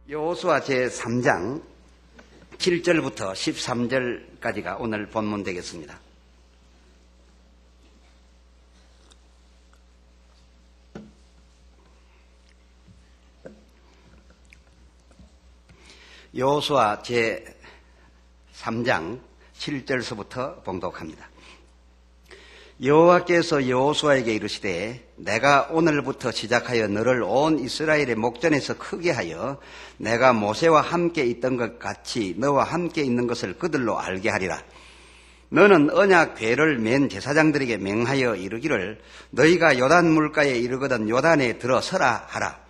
여호수아 제3장 7절부터 13절까지가 오늘 본문 되겠습니다. 여호수아 제3장 7절서부터 봉독합니다. 여호와께서 여호수아에게 이르시되 내가 오늘부터 시작하여 너를 온 이스라엘의 목전에서 크게 하여 내가 모세와 함께 있던 것 같이 너와 함께 있는 것을 그들로 알게 하리라. 너는 언약 궤를 맨 제사장들에게 명하여 이르기를 너희가 요단 물가에 이르거든 요단에 들어서라 하라.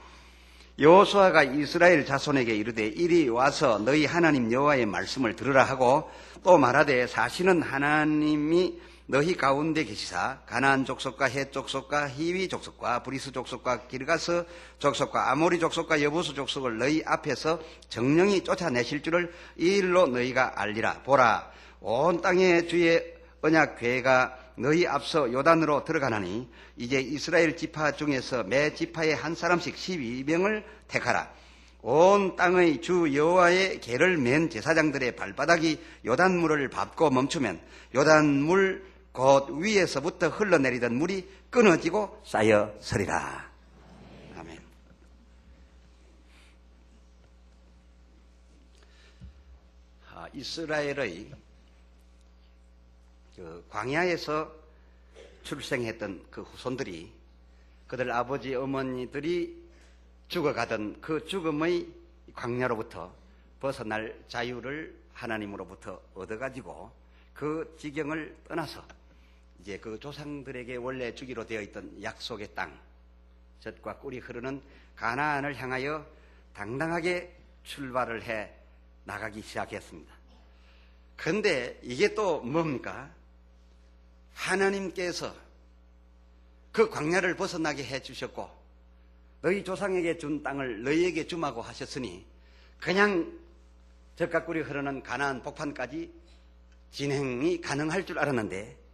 여호수아가 이스라엘 자손에게 이르되 이리 와서 너희 하나님 여호와의 말씀을 들으라 하고 또 말하되 사실은 하나님이 너희 가운데 계시사 가나안 족속과 헷 족속과 히위 족속과 브리스 족속과 기르가스 족속과 아모리 족속과 여부스 족속을 너희 앞에서 정령이 쫓아내실 줄을 이 일로 너희가 알리라. 보라, 온 땅의 주의 언약궤가 너희 앞서 요단으로 들어가나니 이제 이스라엘 지파 중에서 매 지파에 한 사람씩 12명을 택하라. 온 땅의 주 여호와의 궤를 맨 제사장들의 발바닥이 요단물을 밟고 멈추면 요단물 곧 위에서부터 흘러내리던 물이 끊어지고 쌓여 서리라. 아멘. 이스라엘의 광야에서 출생했던 그 후손들이 그들 아버지 어머니들이 죽어가던 그 죽음의 광야로부터 벗어날 자유를 하나님으로부터 얻어가지고 그 지경을 떠나서 이제 그 조상들에게 원래 주기로 되어 있던 약속의 땅, 젖과 꿀이 흐르는 가나안을 향하여 당당하게 출발을 해 나가기 시작했습니다. 그런데 이게 또 뭡니까? 하나님께서 그 광야를 벗어나게 해주셨고 너희 조상에게 준 땅을 너희에게 주마고 하셨으니 그냥 젖과 꿀이 흐르는 가나안 복판까지 진행이 가능할 줄 알았는데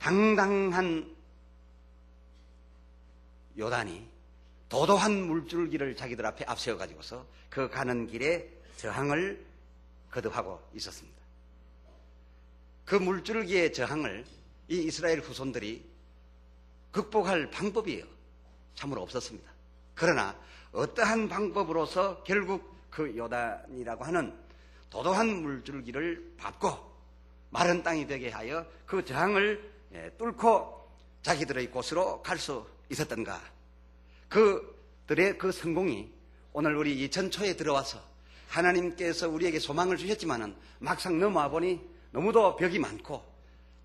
당당한 요단이 도도한 물줄기를 자기들 앞에 앞세워가지고서 그 가는 길에 저항을 거듭하고 있었습니다. 그 물줄기의 저항을 이 이스라엘 후손들이 극복할 방법이 참으로 없었습니다. 그러나 어떠한 방법으로서 결국 그 요단이라고 하는 도도한 물줄기를 밟고 마른 땅이 되게 하여 그 저항을 뚫고 자기들의 곳으로 갈 수 있었던가. 그들의 그 성공이 오늘 우리 2000초에 들어와서 하나님께서 우리에게 소망을 주셨지만은 막상 넘어와 보니 너무도 벽이 많고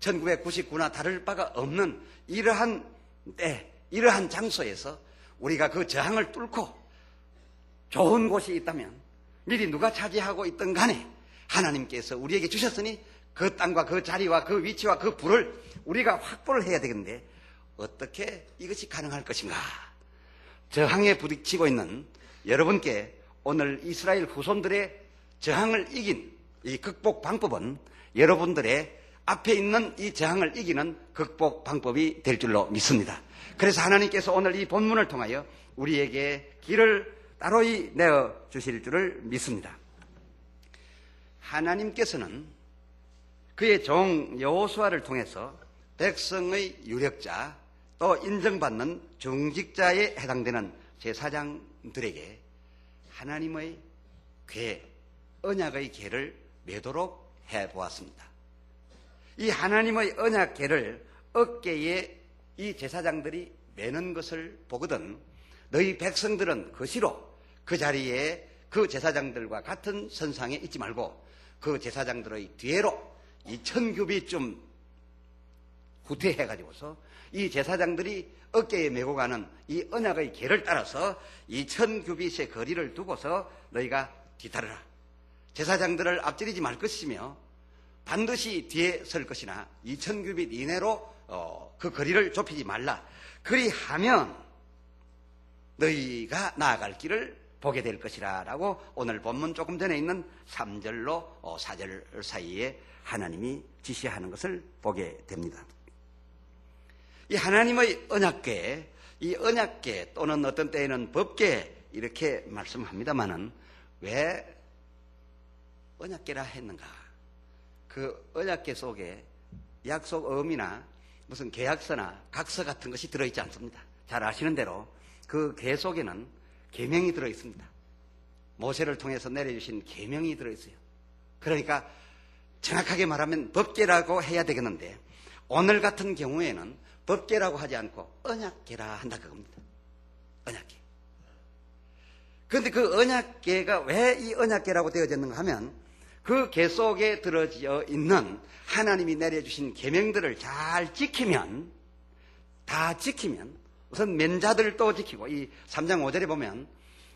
1999나 다를 바가 없는 이러한 때, 이러한 장소에서 우리가 그 저항을 뚫고 좋은 곳이 있다면 미리 누가 차지하고 있던 간에 하나님께서 우리에게 주셨으니 그 땅과 그 자리와 그 위치와 그 부를 우리가 확보를 해야 되겠는데 어떻게 이것이 가능할 것인가? 저항에 부딪히고 있는 여러분께 오늘 이스라엘 후손들의 저항을 이긴 이 극복 방법은 여러분들의 앞에 있는 이 저항을 이기는 극복 방법이 될 줄로 믿습니다. 그래서 하나님께서 오늘 이 본문을 통하여 우리에게 길을 따로이 내어주실 줄을 믿습니다. 하나님께서는 그의 종 여호수아를 통해서 백성의 유력자 또 인정받는 중직자에 해당되는 제사장들에게 하나님의 궤, 언약의 궤를 매도록 해보았습니다. 이 하나님의 언약 궤를 어깨에 이 제사장들이 매는 것을 보거든 너희 백성들은 거시로 그 자리에 그 제사장들과 같은 선상에 있지 말고 그 제사장들의 뒤로 2000규빗쯤 후퇴해가지고서 이 제사장들이 어깨에 메고 가는 이 언약의 궤를 따라서 2000규빗의 거리를 두고서 너희가 뒤따르라. 제사장들을 앞지르지 말 것이며 반드시 뒤에 설 것이나 2000규빗 이내로 그 거리를 좁히지 말라. 그리하면 너희가 나아갈 길을 보게 될 것이라 라고 오늘 본문 조금 전에 있는 3절로 4절 사이에 하나님이 지시하는 것을 보게 됩니다. 이 하나님의 언약궤, 이 언약궤 또는 어떤 때에는 법궤 이렇게 말씀합니다마는 왜 언약궤라 했는가? 그 언약궤 속에 약속어음이나 무슨 계약서나 각서 같은 것이 들어있지 않습니다. 잘 아시는 대로 그 궤 속에는 계명이 들어있습니다. 모세를 통해서 내려주신 계명이 들어있어요. 그러니까 정확하게 말하면 법궤라고 해야 되겠는데 오늘 같은 경우에는 법궤라고 하지 않고 언약궤라 한다 그겁니다. 언약궤. 그런데 그 언약궤가 왜 이 언약궤라고 되어졌는가 하면 그 궤 속에 들어져 있는 하나님이 내려주신 계명들을 잘 지키면, 다 지키면, 우선 맨자들도 지키고, 이 3장 5절에 보면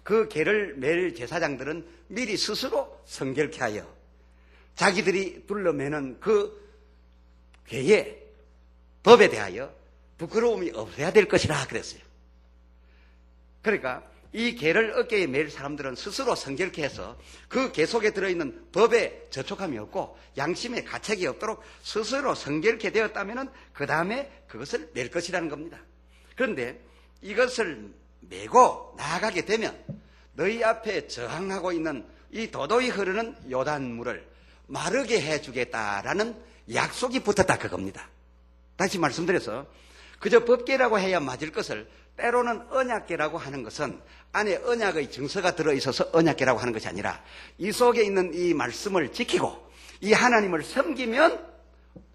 그 궤를 맬 제사장들은 미리 스스로 성결케 하여 자기들이 둘러매는 그 궤의 법에 대하여 부끄러움이 없어야 될 것이라 그랬어요. 그러니까 이 궤를 어깨에 맬 사람들은 스스로 성결케 해서 그 궤 속에 들어있는 법에 저촉함이 없고 양심에 가책이 없도록 스스로 성결케 되었다면 그 다음에 그것을 맬 것이라는 겁니다. 그런데 이것을 메고 나아가게 되면 너희 앞에 저항하고 있는 이 도도히 흐르는 요단물을 마르게 해주겠다라는 약속이 붙었다 그겁니다. 다시 말씀드려서 그저 법궤라고 해야 맞을 것을 때로는 언약궤라고 하는 것은 안에 언약의 증서가 들어있어서 언약궤라고 하는 것이 아니라 이 속에 있는 이 말씀을 지키고 이 하나님을 섬기면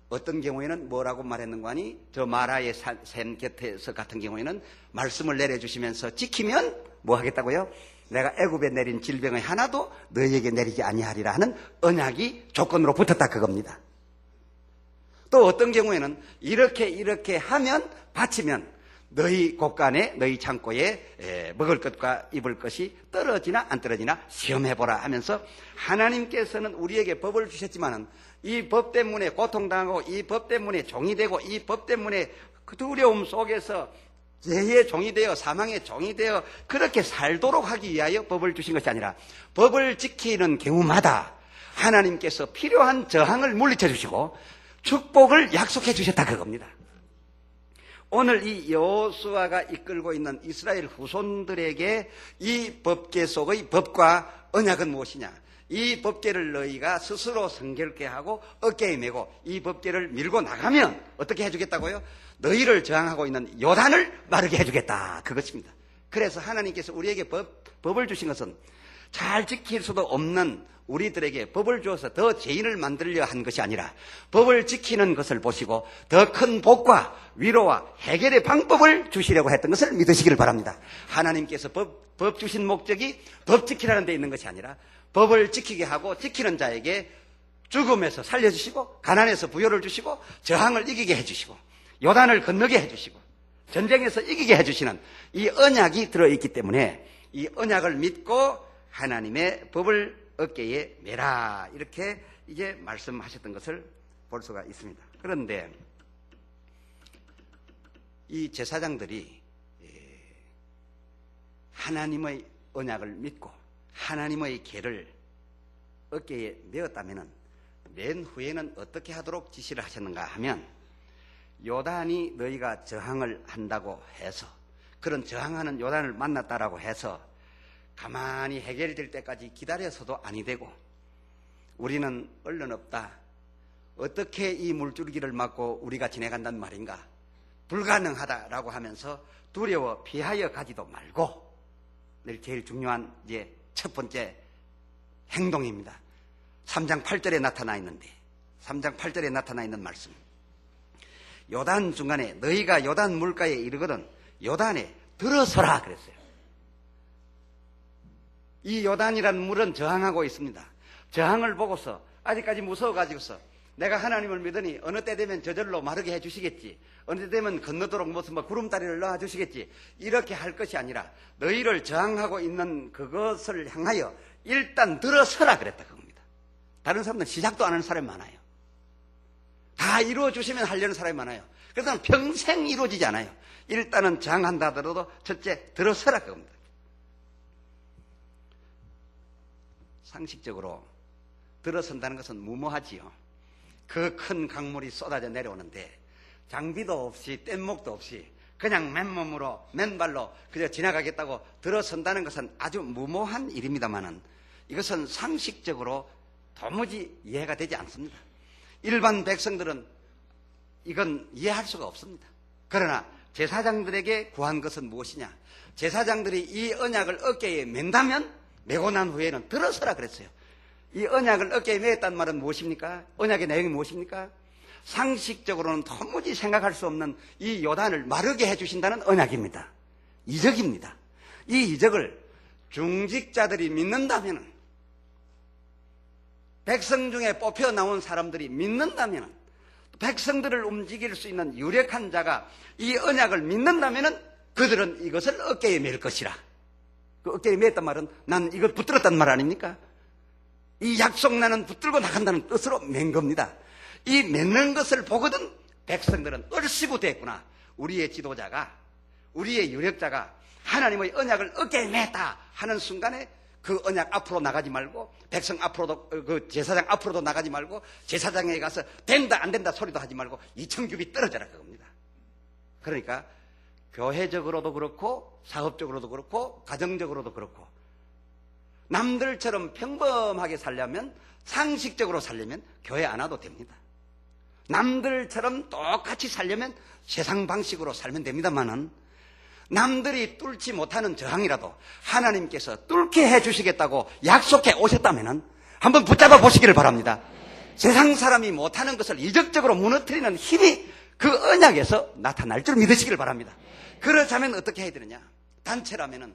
어떤 경우에는 뭐라고 말했는가 하니 저 마라의 샘 곁에서 같은 경우에는 말씀을 내려주시면서 지키면 뭐 하겠다고요? 내가 애굽에 내린 질병의 하나도 너희에게 내리지 아니하리라 하는 언약이 조건으로 붙었다 그겁니다. 또 어떤 경우에는 이렇게 하면 바치면 너희 곳간에 너희 창고에 먹을 것과 입을 것이 떨어지나 안 떨어지나 시험해보라 하면서 하나님께서는 우리에게 법을 주셨지만은 이 법 때문에 고통당하고 이 법 때문에 종이 되고 이 법 때문에 그 두려움 속에서 죄의 종이 되어 사망의 종이 되어 그렇게 살도록 하기 위하여 법을 주신 것이 아니라 법을 지키는 경우마다 하나님께서 필요한 저항을 물리쳐 주시고 축복을 약속해 주셨다 그겁니다. 오늘 이 여호수아가 이끌고 있는 이스라엘 후손들에게 이 법궤 속의 법과 언약은 무엇이냐? 이 법궤를 너희가 스스로 성결케 하고 어깨에 메고 이 법궤를 밀고 나가면 어떻게 해주겠다고요? 너희를 저항하고 있는 요단을 마르게 해주겠다 그것입니다. 그래서 하나님께서 우리에게 법을 주신 것은 잘 지킬 수도 없는 우리들에게 법을 주어서 더 죄인을 만들려 한 것이 아니라 법을 지키는 것을 보시고 더 큰 복과 위로와 해결의 방법을 주시려고 했던 것을 믿으시기를 바랍니다. 하나님께서 법 주신 목적이 법 지키라는 데 있는 것이 아니라 법을 지키게 하고 지키는 자에게 죽음에서 살려주시고 가난에서 부요를 주시고 저항을 이기게 해주시고 요단을 건너게 해주시고 전쟁에서 이기게 해주시는 이 언약이 들어있기 때문에 이 언약을 믿고 하나님의 법을 어깨에 메라 이렇게 이제 말씀하셨던 것을 볼 수가 있습니다. 그런데 이 제사장들이 하나님의 언약을 믿고 하나님의 궤를 어깨에 메었다면 맨 후에는 어떻게 하도록 지시를 하셨는가 하면 요단이 너희가 저항을 한다고 해서 그런 저항하는 요단을 만났다라고 해서 가만히 해결될 때까지 기다려서도 아니 되고 우리는 얼른 없다. 어떻게 이 물줄기를 막고 우리가 지내간단 말인가? 불가능하다라고 하면서 두려워 피하여 가지도 말고 제일 중요한 이제 첫 번째 행동입니다. 3장 8절에 나타나 있는데 3장 8절에 나타나 있는 말씀. 요단 중간에 너희가 요단 물가에 이르거든 요단에 들어서라 그랬어요. 이 요단이라는 물은 저항하고 있습니다. 저항을 보고서 아직까지 무서워가지고서 내가 하나님을 믿으니 어느 때 되면 저절로 마르게 해주시겠지. 어느 때 되면 건너도록 무슨 구름다리를 넣어주시겠지. 이렇게 할 것이 아니라 너희를 저항하고 있는 그것을 향하여 일단 들어서라 그랬다 그겁니다. 다른 사람들은 시작도 안 하는 사람이 많아요. 다 이루어주시면 하려는 사람이 많아요. 그래서 평생 이루어지지 않아요. 일단은 저항한다 하더라도 첫째 들어서라 그겁니다. 상식적으로 들어선다는 것은 무모하지요. 그 큰 강물이 쏟아져 내려오는데 장비도 없이 뗏목도 없이 그냥 맨몸으로 맨발로 그저 지나가겠다고 들어선다는 것은 아주 무모한 일입니다만은 이것은 상식적으로 도무지 이해가 되지 않습니다. 일반 백성들은 이건 이해할 수가 없습니다. 그러나 제사장들에게 구한 것은 무엇이냐? 제사장들이 이 언약을 어깨에 맨다면 메고 난 후에는 들어서라 그랬어요. 이 언약을 어깨에 메었단 말은 무엇입니까? 언약의 내용이 무엇입니까? 상식적으로는 도무지 생각할 수 없는 이 요단을 마르게 해주신다는 언약입니다. 이적입니다. 이 이적을 중직자들이 믿는다면, 백성 중에 뽑혀 나온 사람들이 믿는다면, 백성들을 움직일 수 있는 유력한 자가 이 언약을 믿는다면 그들은 이것을 어깨에 맬 것이라. 그 어깨에 맸단 말은 난 이걸 붙들었단 말 아닙니까? 이 약속 나는 붙들고 나간다는 뜻으로 맨 겁니다. 이 맺는 것을 보거든 백성들은 얼씨구 됐구나. 우리의 지도자가, 우리의 유력자가 하나님의 언약을 어깨에 맸다 하는 순간에 그 언약 앞으로 나가지 말고, 백성 앞으로도, 그 제사장 앞으로도 나가지 말고, 제사장에 가서 된다 안 된다 소리도 하지 말고 이천규비 떨어져라 그겁니다. 그러니까 교회적으로도 그렇고 사업적으로도 그렇고 가정적으로도 그렇고 남들처럼 평범하게 살려면, 상식적으로 살려면 교회 안 와도 됩니다. 남들처럼 똑같이 살려면 세상 방식으로 살면 됩니다만은, 남들이 뚫지 못하는 저항이라도 하나님께서 뚫게 해주시겠다고 약속해 오셨다면 한번 붙잡아 보시기를 바랍니다. 세상 사람이 못하는 것을 이적적으로 무너뜨리는 힘이 그 언약에서 나타날 줄 믿으시기를 바랍니다. 그렇다면 어떻게 해야 되느냐? 단체라면은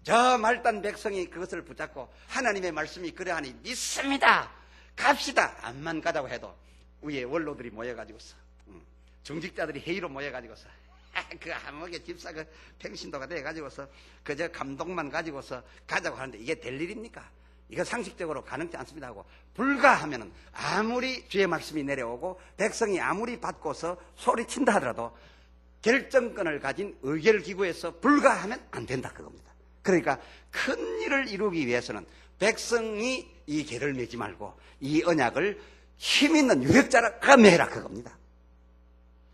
저 말단 백성이 그것을 붙잡고 하나님의 말씀이 그러하니 믿습니다, 갑시다, 암만 가자고 해도 위에 원로들이 모여가지고서, 중직자들이 회의로 모여가지고서 그 암흑의 집사 그 평신도가 돼가지고서 그저 감동만 가지고서 가자고 하는데 이게 될 일입니까? 이거 상식적으로 가능치 않습니다 하고 불가하면은 아무리 주의 말씀이 내려오고 백성이 아무리 받고서 소리친다 하더라도 결정권을 가진 의결기구에서 불가하면 안 된다 그겁니다. 그러니까 큰 일을 이루기 위해서는 백성이 이 계를 맺지 말고 이 언약을 힘있는 유력자가 매라 그겁니다.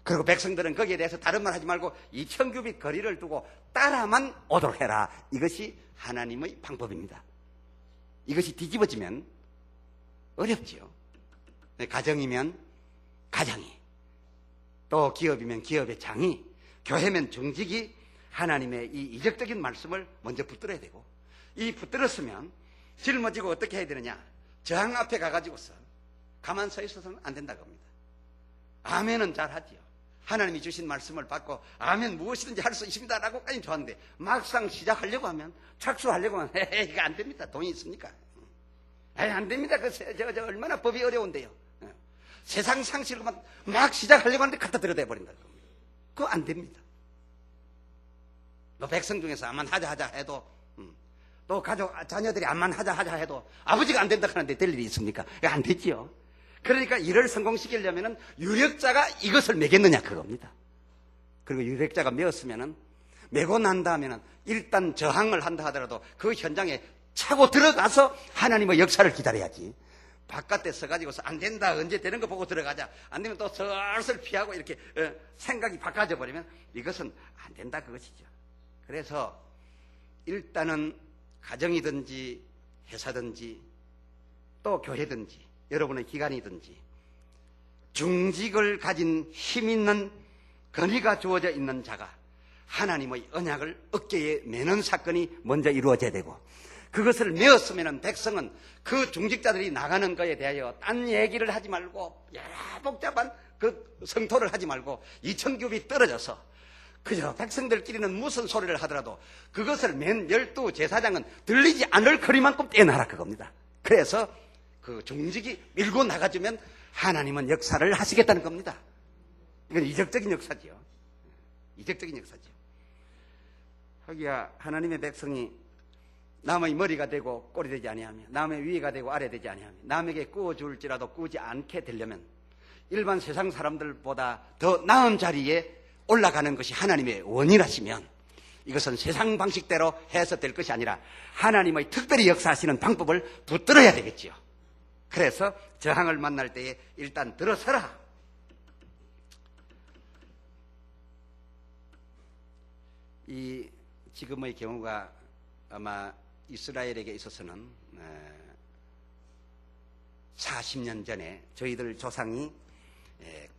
그리고 백성들은 거기에 대해서 다른 말 하지 말고 2000규빗 거리를 두고 따라만 오도록 해라. 이것이 하나님의 방법입니다. 이것이 뒤집어지면 어렵지요. 가정이면 가장이, 또 기업이면 기업의 장이, 교회면 중직이 하나님의 이 이적적인 말씀을 먼저 붙들어야 되고, 이 붙들었으면 짊어지고 어떻게 해야 되느냐? 저항 앞에 가가지고서 가만 서 있어서는 안 된다 겁니다. 아멘은 잘 하지요. 하나님이 주신 말씀을 받고 아멘 무엇이든지 할 수 있습니다 라고까지 좋았는데 막상 시작하려고 하면, 착수하려고 하면 이거 안 됩니다. 돈이 있습니까? 안 됩니다. 저 얼마나 법이 어려운데요. 세상 상식으로만 막 시작하려고 하는데 갖다 들여다 버린다. 그거 안 됩니다. 또 백성 중에서 암만 하자 해도, 또 가족 자녀들이 암만 하자 해도 아버지가 안 된다 하는데 될 일이 있습니까? 안 되지요. 그러니까 일을 성공시키려면 유력자가 이것을 매겠느냐 그겁니다. 그리고 유력자가 메었으면은, 메고 난 다음에는 일단 저항을 한다 하더라도 그 현장에 차고 들어가서 하나님의 역사를 기다려야지. 바깥에 서가지고서 안 된다, 언제 되는 거 보고 들어가자, 안 되면 또 슬슬 피하고 이렇게 생각이 바꿔져 버리면 이것은 안 된다 그것이죠. 그래서 일단은 가정이든지 회사든지 또 교회든지 여러분의 기관이든지 중직을 가진 힘있는 권위가 주어져 있는 자가 하나님의 언약을 어깨에 매는 사건이 먼저 이루어져야 되고, 그것을 메었으면 백성은 그 중직자들이 나가는 것에 대하여 딴 얘기를 하지 말고 여러 복잡한 그 성토를 하지 말고 2000규빗 떨어져서 그저 백성들끼리는 무슨 소리를 하더라도 그것을 맨 12 제사장은 들리지 않을 거리만큼 떼놔라 그겁니다. 그래서 그 중직이 밀고 나가주면 하나님은 역사를 하시겠다는 겁니다. 이건 이적적인 역사지요. 이적적인 역사지요. 거기야 하나님의 백성이 남의 머리가 되고 꼴이 되지 아니하며 남의 위가 되고 아래 되지 아니하며 남에게 꾸어줄지라도 꾸지 않게 되려면 일반 세상 사람들보다 더 나은 자리에 올라가는 것이 하나님의 원이라시면 이것은 세상 방식대로 해서 될 것이 아니라 하나님의 특별히 역사하시는 방법을 붙들어야 되겠지요. 그래서 저항을 만날 때에 일단 들어서라. 이 지금의 경우가 아마 이스라엘에게 있어서는 40년 전에 저희들 조상이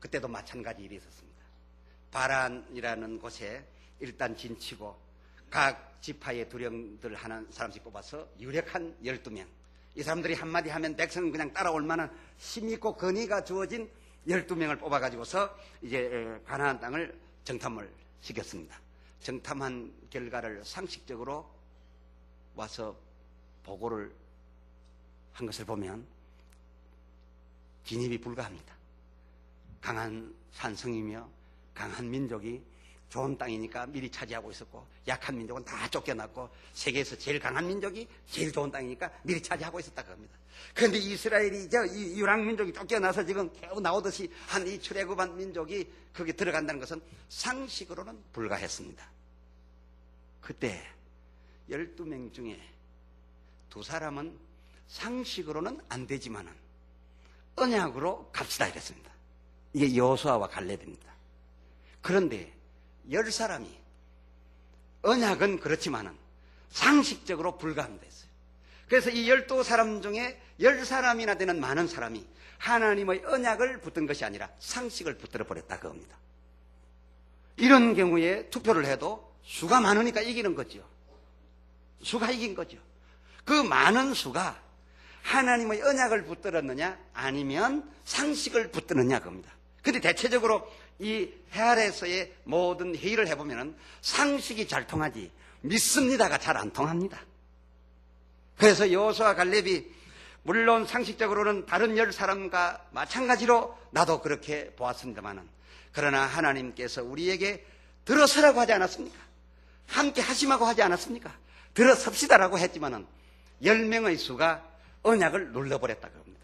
그때도 마찬가지 일이 있었습니다. 바란이라는 곳에 일단 진치고 각 지파의 두령들 하나 사람씩 뽑아서 유력한 12명, 이 사람들이 한마디 하면 백성은 그냥 따라올 만한 힘있고 권위가 주어진 12명을 뽑아가지고서 이제 가나안 땅을 정탐을 시켰습니다. 정탐한 결과를 상식적으로 와서 보고를 한 것을 보면 진입이 불가합니다. 강한 산성이며 강한 민족이 좋은 땅이니까 미리 차지하고 있었고, 약한 민족은 다 쫓겨났고, 세계에서 제일 강한 민족이 제일 좋은 땅이니까 미리 차지하고 있었다 그럽니다. 그런데 이스라엘이 이 유랑 민족이 쫓겨나서 지금 겨우 나오듯이 한 이 출애굽한 민족이 거기 들어간다는 것은 상식으로는 불가했습니다. 그때 12명 중에 2사람은 상식으로는 안 되지만은 언약으로 갑시다 이랬습니다. 이게 여호수아와 갈렙입니다. 그런데 10사람이 언약은 그렇지만은 상식적으로 불가합니다 했어요. 그래서 이 12사람 중에 10사람이나 되는 많은 사람이 하나님의 언약을 붙든 것이 아니라 상식을 붙들어 버렸다 그겁니다. 이런 경우에 투표를 해도 수가 많으니까 이기는 거죠. 수가 이긴 거죠. 그 많은 수가 하나님의 언약을 붙들었느냐 아니면 상식을 붙드느냐 그겁니다. 근데 대체적으로 이 해아래에서의 모든 회의를 해보면 상식이 잘 통하지 믿습니다가 잘 안 통합니다. 그래서 여호수아 갈렙이 물론 상식적으로는 다른 10사람과 마찬가지로 나도 그렇게 보았습니다만은, 그러나 하나님께서 우리에게 들어서라고 하지 않았습니까? 함께 하심하고 하지 않았습니까? 들어섭시다라고 했지만은 10명의 수가 언약을 눌러버렸다 그럽니다.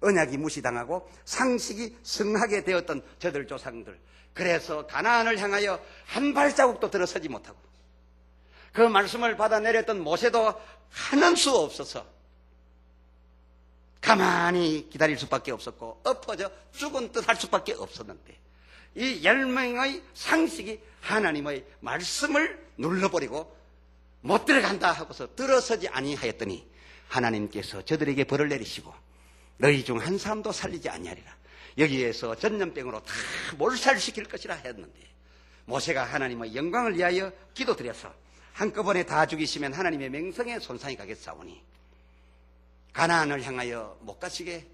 언약이 무시당하고 상식이 성하게 되었던 저들 조상들, 그래서 가나안을 향하여 한 발자국도 들어서지 못하고, 그 말씀을 받아 내렸던 모세도 하는 수 없어서 가만히 기다릴 수밖에 없었고 엎어져 죽은 듯 할 수밖에 없었는데, 이 10명의 상식이 하나님의 말씀을 눌러버리고 못 들어간다 하고서 들어서지 아니하였더니 하나님께서 저들에게 벌을 내리시고 너희 중 한 사람도 살리지 아니하리라, 여기에서 전염병으로 다 몰살시킬 것이라 했는데, 모세가 하나님의 영광을 위하여 기도드려서 한꺼번에 다 죽이시면 하나님의 명성에 손상이 가겠사오니 가나안을 향하여 못 가시게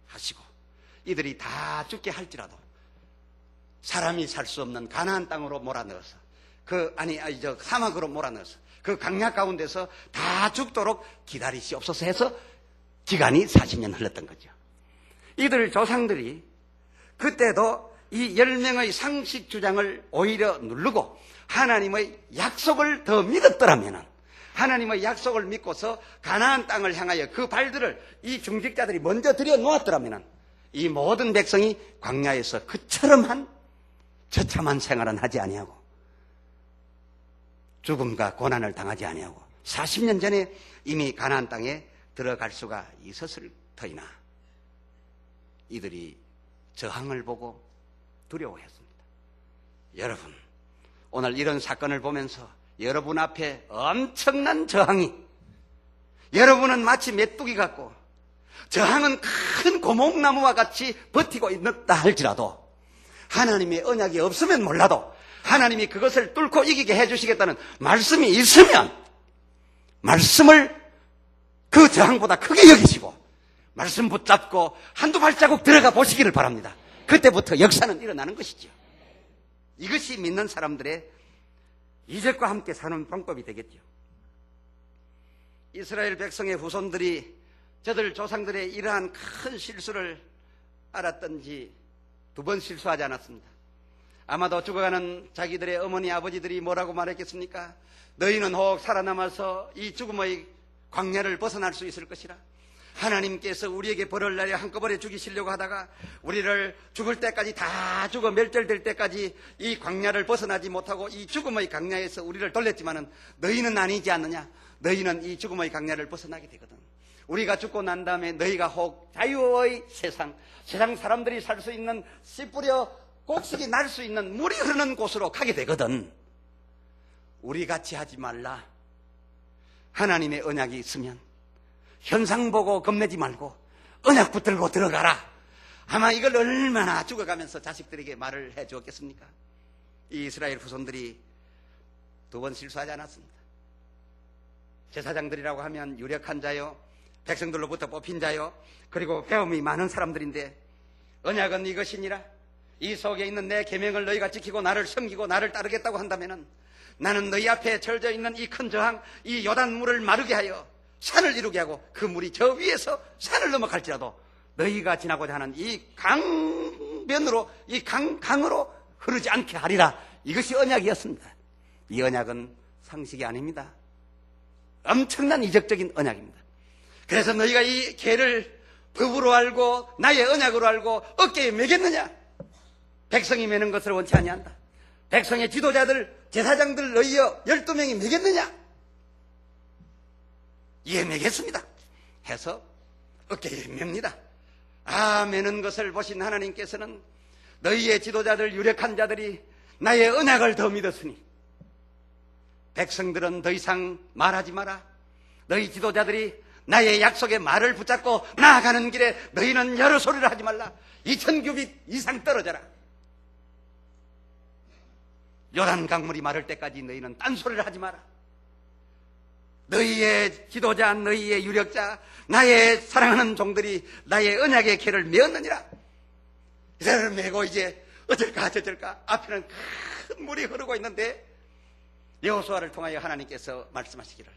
하시고 이들이 다 죽게 할지라도 사람이 살 수 없는 가나안 땅으로 몰아넣어서 사막으로 몰아넣어서 그 강약 가운데서 다 죽도록 기다리시옵소서 해서 기간이 40년 흘렀던 거죠. 이들 조상들이 그때도 이 10명의 상식 주장을 오히려 누르고 하나님의 약속을 더 믿었더라면, 하나님의 약속을 믿고서 가나안 땅을 향하여 그 발들을 이 중직자들이 먼저 들여놓았더라면 이 모든 백성이 광야에서 그처럼 한 처참한 생활은 하지 아니하고 죽음과 고난을 당하지 아니하고 40년 전에 이미 가나안 땅에 들어갈 수가 있었을 터이나 이들이 저항을 보고 두려워했습니다. 여러분, 오늘 이런 사건을 보면서 여러분 앞에 엄청난 저항이, 여러분은 마치 메뚜기 같고 저항은 큰 고목나무와 같이 버티고 있다 할지라도 하나님의 언약이 없으면 몰라도 하나님이 그것을 뚫고 이기게 해주시겠다는 말씀이 있으면 말씀을 그 저항보다 크게 여기시고 말씀 붙잡고 한두 발자국 들어가 보시기를 바랍니다. 그때부터 역사는 일어나는 것이죠. 이것이 믿는 사람들의 이적과 함께 사는 방법이 되겠죠. 이스라엘 백성의 후손들이 저들 조상들의 이러한 큰 실수를 알았던지 2번 실수하지 않았습니다. 아마도 죽어가는 자기들의 어머니 아버지들이 뭐라고 말했겠습니까? 너희는 혹 살아남아서 이 죽음의 광야를 벗어날 수 있을 것이라. 하나님께서 우리에게 벌을 내려 한꺼번에 죽이시려고 하다가 우리를 죽을 때까지 다 죽어 멸절될 때까지 이 광야를 벗어나지 못하고 이 죽음의 광야에서 우리를 돌렸지만은 너희는 아니지 않느냐? 너희는 이 죽음의 광야를 벗어나게 되거든. 우리가 죽고 난 다음에 너희가 혹 자유의 세상 사람들이 살 수 있는 씨 뿌려 곡식이 날 수 있는 물이 흐르는 곳으로 가게 되거든. 우리 같이 하지 말라. 하나님의 언약이 있으면 현상 보고 겁내지 말고 언약 붙들고 들어가라. 아마 이걸 얼마나 죽어가면서 자식들에게 말을 해 주었겠습니까? 이 이스라엘 후손들이 두 번 실수하지 않았습니다. 제사장들이라고 하면 유력한 자요, 백성들로부터 뽑힌 자요, 그리고 배움이 많은 사람들인데 언약은 이것이니라. 이 속에 있는 내 계명을 너희가 지키고 나를 섬기고 나를 따르겠다고 한다면은 나는 너희 앞에 절져 있는 이 큰 저항, 이 요단 물을 마르게 하여 산을 이루게 하고 그 물이 저 위에서 산을 넘어갈지라도 너희가 지나고자 하는 이 강변으로, 이 강으로 흐르지 않게 하리라. 이것이 언약이었습니다. 이 언약은 상식이 아닙니다. 엄청난 이적적인 언약입니다. 그래서 너희가 이 계를 법으로 알고 나의 언약으로 알고 어깨에 매겠느냐? 백성이 매는 것을 원치 아니한다. 백성의 지도자들, 제사장들 너희여 12명이 매겠느냐? 예, 매겠습니다. 해서 어깨에 맵니다. 매는 것을 보신 하나님께서는 너희의 지도자들, 유력한 자들이 나의 언약을 더 믿었으니 백성들은 더 이상 말하지 마라. 너희 지도자들이 나의 약속의 말을 붙잡고 나아가는 길에 너희는 여러 소리를 하지 말라. 2000규빗 이상 떨어져라. 요단 강물이 마를 때까지 너희는 딴소리를 하지 마라. 너희의 지도자, 너희의 유력자, 나의 사랑하는 종들이 나의 언약의 계를 메었느니라. 이들을 메고 이제 어쩔까 저쩔까. 앞에는 큰 물이 흐르고 있는데 여호수아를 통하여 하나님께서 말씀하시기를,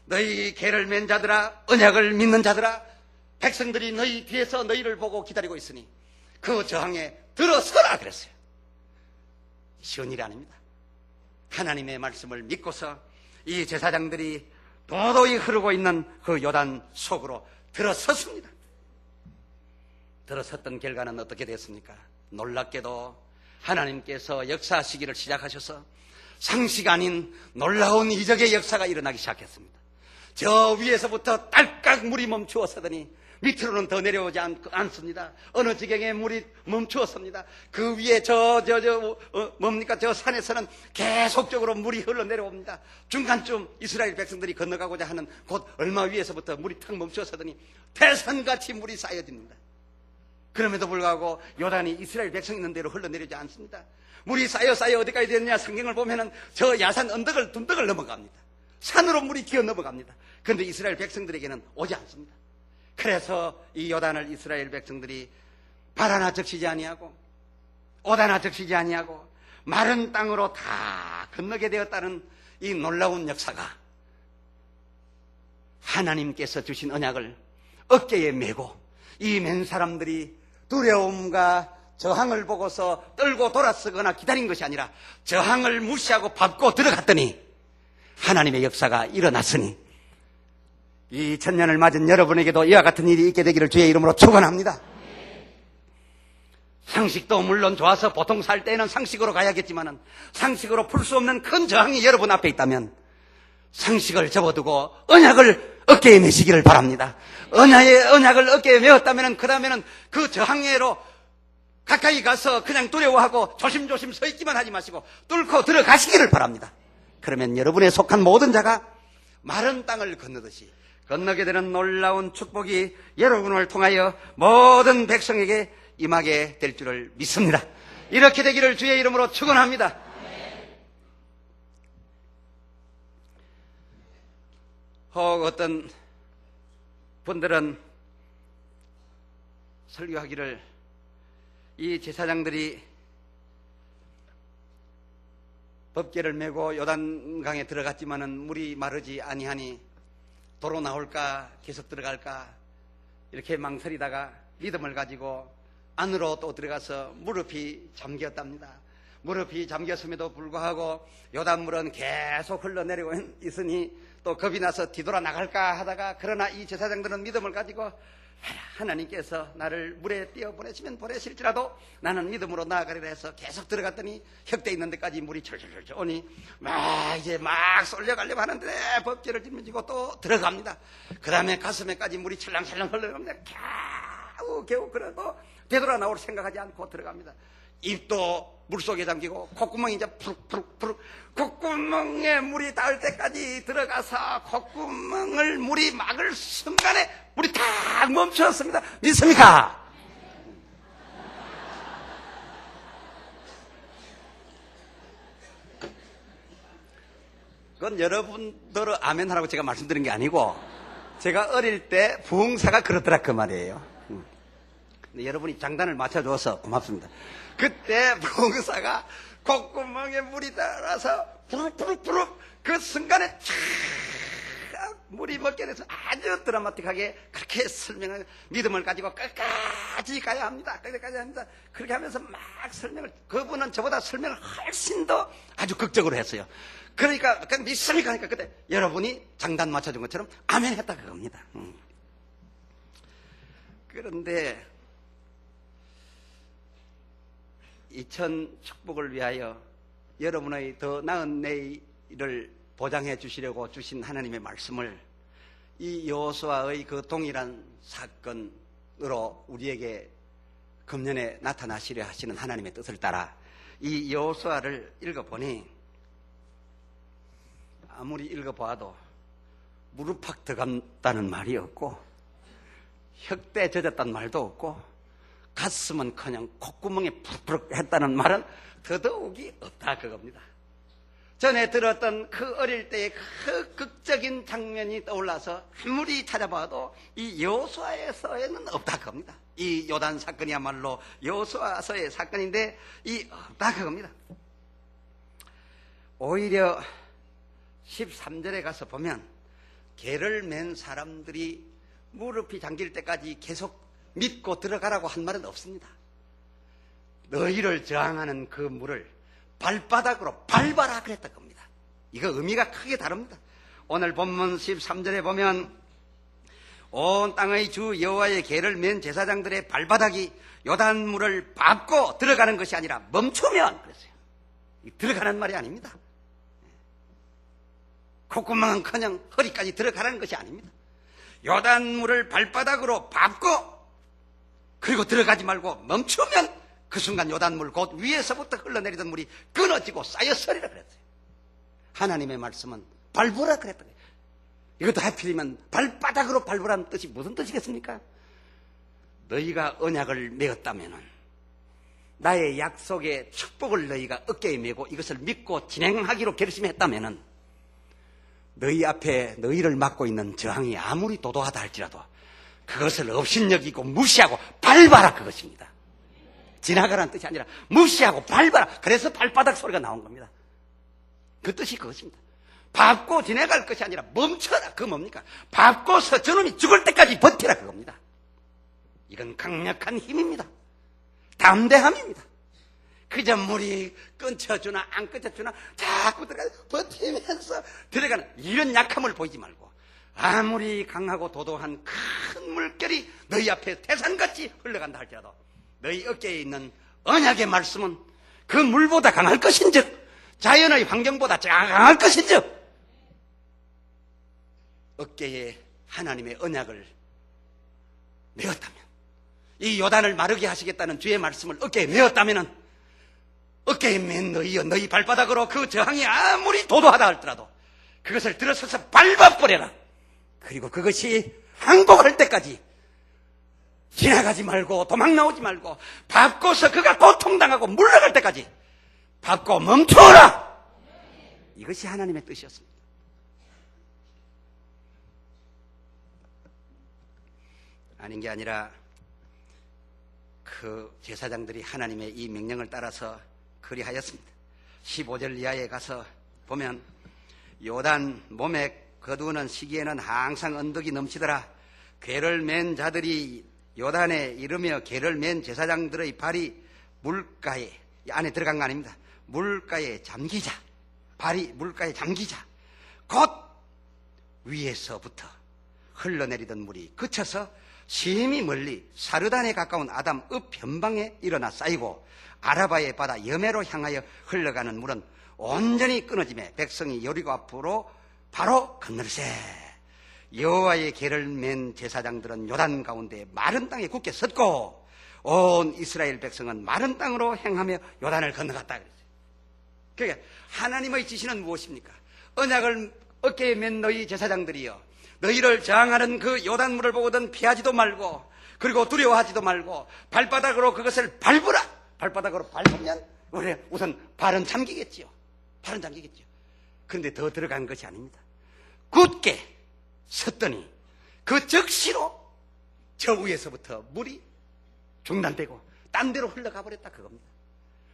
너희 계를 맨 자들아, 언약을 믿는 자들아, 백성들이 너희 뒤에서 너희를 보고 기다리고 있으니 그 저항에 들어서라 그랬어요. 쉬운 일이 아닙니다. 하나님의 말씀을 믿고서 이 제사장들이 도도히 흐르고 있는 그 요단 속으로 들어섰습니다. 들어섰던 결과는 어떻게 됐습니까? 놀랍게도 하나님께서 역사하시기를 시작하셔서 상식 아닌 놀라운 이적의 역사가 일어나기 시작했습니다. 저 위에서부터 딸깍 물이 멈추어서더니 밑으로는 더 내려오지 않습니다. 어느 지경에 물이 멈추었습니다. 그 위에 저 산에서는 계속적으로 물이 흘러내려옵니다. 중간쯤 이스라엘 백성들이 건너가고자 하는 곳 얼마 위에서부터 물이 탁 멈추어서더니 태산같이 물이 쌓여집니다. 그럼에도 불구하고 요단이 이스라엘 백성 있는 대로 흘러내리지 않습니다. 물이 쌓여 어디까지 됐느냐, 성경을 보면은 저 야산 언덕을 둔덕을 넘어갑니다. 산으로 물이 기어 넘어갑니다. 그런데 이스라엘 백성들에게는 오지 않습니다. 그래서 이 요단을 이스라엘 백성들이 발 하나 적시지 아니하고 옷 하나 적시지 아니하고 마른 땅으로 다 건너게 되었다는 이 놀라운 역사가 하나님께서 주신 언약을 어깨에 메고 이 맨 사람들이 두려움과 저항을 보고서 떨고 돌아서거나 기다린 것이 아니라 저항을 무시하고 밟고 들어갔더니 하나님의 역사가 일어났으니 이 천년을 맞은 여러분에게도 이와 같은 일이 있게 되기를 주의 이름으로 축원합니다. 상식도 물론 좋아서 보통 살 때는 상식으로 가야겠지만은 상식으로 풀 수 없는 큰 저항이 여러분 앞에 있다면 상식을 접어두고 언약을 어깨에 메시기를 바랍니다. 언약을 어깨에 메었다면 그 다음에는 그 저항에로 가까이 가서 그냥 두려워하고 조심조심 서 있기만 하지 마시고 뚫고 들어가시기를 바랍니다. 그러면 여러분의 속한 모든 자가 마른 땅을 건너듯이 건너게 되는 놀라운 축복이 여러분을 통하여 모든 백성에게 임하게 될 줄을 믿습니다. 이렇게 되기를 주의 이름으로 축원합니다. 혹 어떤 분들은 설교하기를 이 제사장들이 법궤를 메고 요단강에 들어갔지만은 물이 마르지 아니하니 도로 나올까 계속 들어갈까 이렇게 망설이다가 믿음을 가지고 안으로 또 들어가서 무릎이 잠겼답니다. 무릎이 잠겼음에도 불구하고 요단물은 계속 흘러내리고 있으니 또 겁이 나서 뒤돌아 나갈까 하다가 그러나 이 제사장들은 믿음을 가지고 하나님께서 나를 물에 띄어보내시면 보내실지라도 나는 믿음으로 나아가리라 해서 계속 들어갔더니 혁대 있는 데까지 물이 철철철 오니 이제 막 쏠려가려고 하는데 법궤를 짊어지고 또 들어갑니다. 그 다음에 가슴에까지 물이 철랑철랑 흘러갑니다. 겨우 그래도 되돌아 나올 생각하지 않고 들어갑니다. 입도 물속에 잠기고 콧구멍이 이제 푸룩푸룩 콧구멍에 물이 닿을 때까지 들어가서 콧구멍을 물이 막을 순간에 물이 탁 멈추었습니다. 믿습니까? 그건 여러분들은 아멘 하라고 제가 말씀드린 게 아니고 제가 어릴 때 부흥사가 그러더라 그 말이에요. 근데 여러분이 장단을 맞춰줘서 고맙습니다. 그때 부흥사가 콧구멍에 물이 들어서 부룩부룩부룩 그 순간에 쫙 물이 먹게 돼서 아주 드라마틱하게 그렇게 설명을 믿음을 가지고 끝까지 가야 합니다. 끝까지 합니다. 그렇게 하면서 막 설명을 그분은 저보다 설명을 훨씬 더 아주 극적으로 했어요. 그러니까 그냥 믿습니까? 하니까 그때 여러분이 장단 맞춰준 것처럼 아멘 했다 그겁니다. 그런데 2000 축복을 위하여 여러분의 더 나은 내일을 보장해 주시려고 주신 하나님의 말씀을 이 여호수아의 그 동일한 사건으로 우리에게 금년에 나타나시려 하시는 하나님의 뜻을 따라 이 여호수아를 읽어보니 아무리 읽어봐도 무릎팍 들어간다는 말이 없고 혁대 젖었다는 말도 없고 가슴은 그냥 콧구멍에 푸룩푸룩 했다는 말은 더더욱이 없다 그겁니다. 전에 들었던 그 어릴 때의 그 극적인 장면이 떠올라서 아무리 찾아봐도 이 여호수아서에는 없다 그겁니다. 이 요단 사건이야말로 여호수아서의 사건인데 이 없다 그겁니다. 오히려 13절에 가서 보면 개를 맨 사람들이 무릎이 잠길 때까지 계속 믿고 들어가라고 한 말은 없습니다. 너희를 저항하는 그 물을 발바닥으로 밟아라 그랬던 겁니다. 이거 의미가 크게 다릅니다. 오늘 본문 13절에 보면 온 땅의 주 여호와의 계를 맨 제사장들의 발바닥이 요단물을 밟고 들어가는 것이 아니라 멈추면 그랬어요. 들어가는 말이 아닙니다. 콧구멍은커녕 허리까지 들어가라는 것이 아닙니다. 요단물을 발바닥으로 밟고 그리고 들어가지 말고 멈추면 그 순간 요단물 곧 위에서부터 흘러내리던 물이 끊어지고 쌓여서리라 그랬어요. 하나님의 말씀은 밟으라 그랬던 거예요. 이것도 하필이면 발바닥으로 밟으라는 뜻이 무슨 뜻이겠습니까? 너희가 언약을 메었다면 나의 약속의 축복을 너희가 어깨에 메고 이것을 믿고 진행하기로 결심했다면 너희 앞에 너희를 막고 있는 저항이 아무리 도도하다 할지라도 그것을 업신여기고 무시하고 밟아라 그것입니다. 지나가라는 뜻이 아니라 무시하고 밟아라. 그래서 발바닥 소리가 나온 겁니다. 그 뜻이 그것입니다. 밟고 지나갈 것이 아니라 멈춰라. 그거 뭡니까? 밟고서 저놈이 죽을 때까지 버티라 그겁니다. 이건 강력한 힘입니다. 담대함입니다. 그저 물이 끊쳐주나 안 끊쳐주나 자꾸 들어가 버티면서 들어가는 이런 약함을 보이지 말고 아무리 강하고 도도한 큰 물결이 너희 앞에 태산같이 흘러간다 할지라도 너희 어깨에 있는 언약의 말씀은 그 물보다 강할 것인즉 자연의 환경보다 강할 것인즉 어깨에 하나님의 언약을 메었다면 이 요단을 마르게 하시겠다는 주의 말씀을 어깨에 메었다면 어깨에 맨 너희여 너희 발바닥으로 그 저항이 아무리 도도하다 할지라도 그것을 들어서서 밟아버려라. 그리고 그것이 항복할 때까지 지나가지 말고 도망 나오지 말고 밟고서 그가 고통당하고 물러갈 때까지 밟고 멈춰라. 이것이 하나님의 뜻이었습니다. 아닌 게 아니라 그 제사장들이 하나님의 이 명령을 따라서 그리하였습니다. 15절 이하에 가서 보면 요단 몸에 거두는 시기에는 항상 언덕이 넘치더라. 궤를 맨 자들이 요단에 이르며 궤를 맨 제사장들의 발이 물가에 안에 들어간 거 아닙니다. 물가에 잠기자. 발이 물가에 잠기자. 곧 위에서부터 흘러내리던 물이 그쳐서 심히 멀리 사르단에 가까운 아담 읍 변방에 일어나 쌓이고 아라바의 바다 여매로 향하여 흘러가는 물은 온전히 끊어지매 백성이 여리고 앞으로 바로 건널세. 여호와의 계를 맨 제사장들은 요단 가운데 마른 땅에 굳게 섰고 온 이스라엘 백성은 마른 땅으로 행하며 요단을 건너갔다 그랬어요. 그러니까 하나님의 지시는 무엇입니까? 언약을 어깨에 맨 너희 제사장들이여, 너희를 저항하는 그 요단물을 보거든 피하지도 말고, 그리고 두려워하지도 말고 발바닥으로 그것을 밟으라. 발바닥으로 밟으면 우선 발은 잠기겠지요. 발은 잠기겠죠. 그런데 더 들어간 것이 아닙니다. 굳게 섰더니 그 즉시로 저 위에서부터 물이 중단되고 딴 데로 흘러가 버렸다 그겁니다.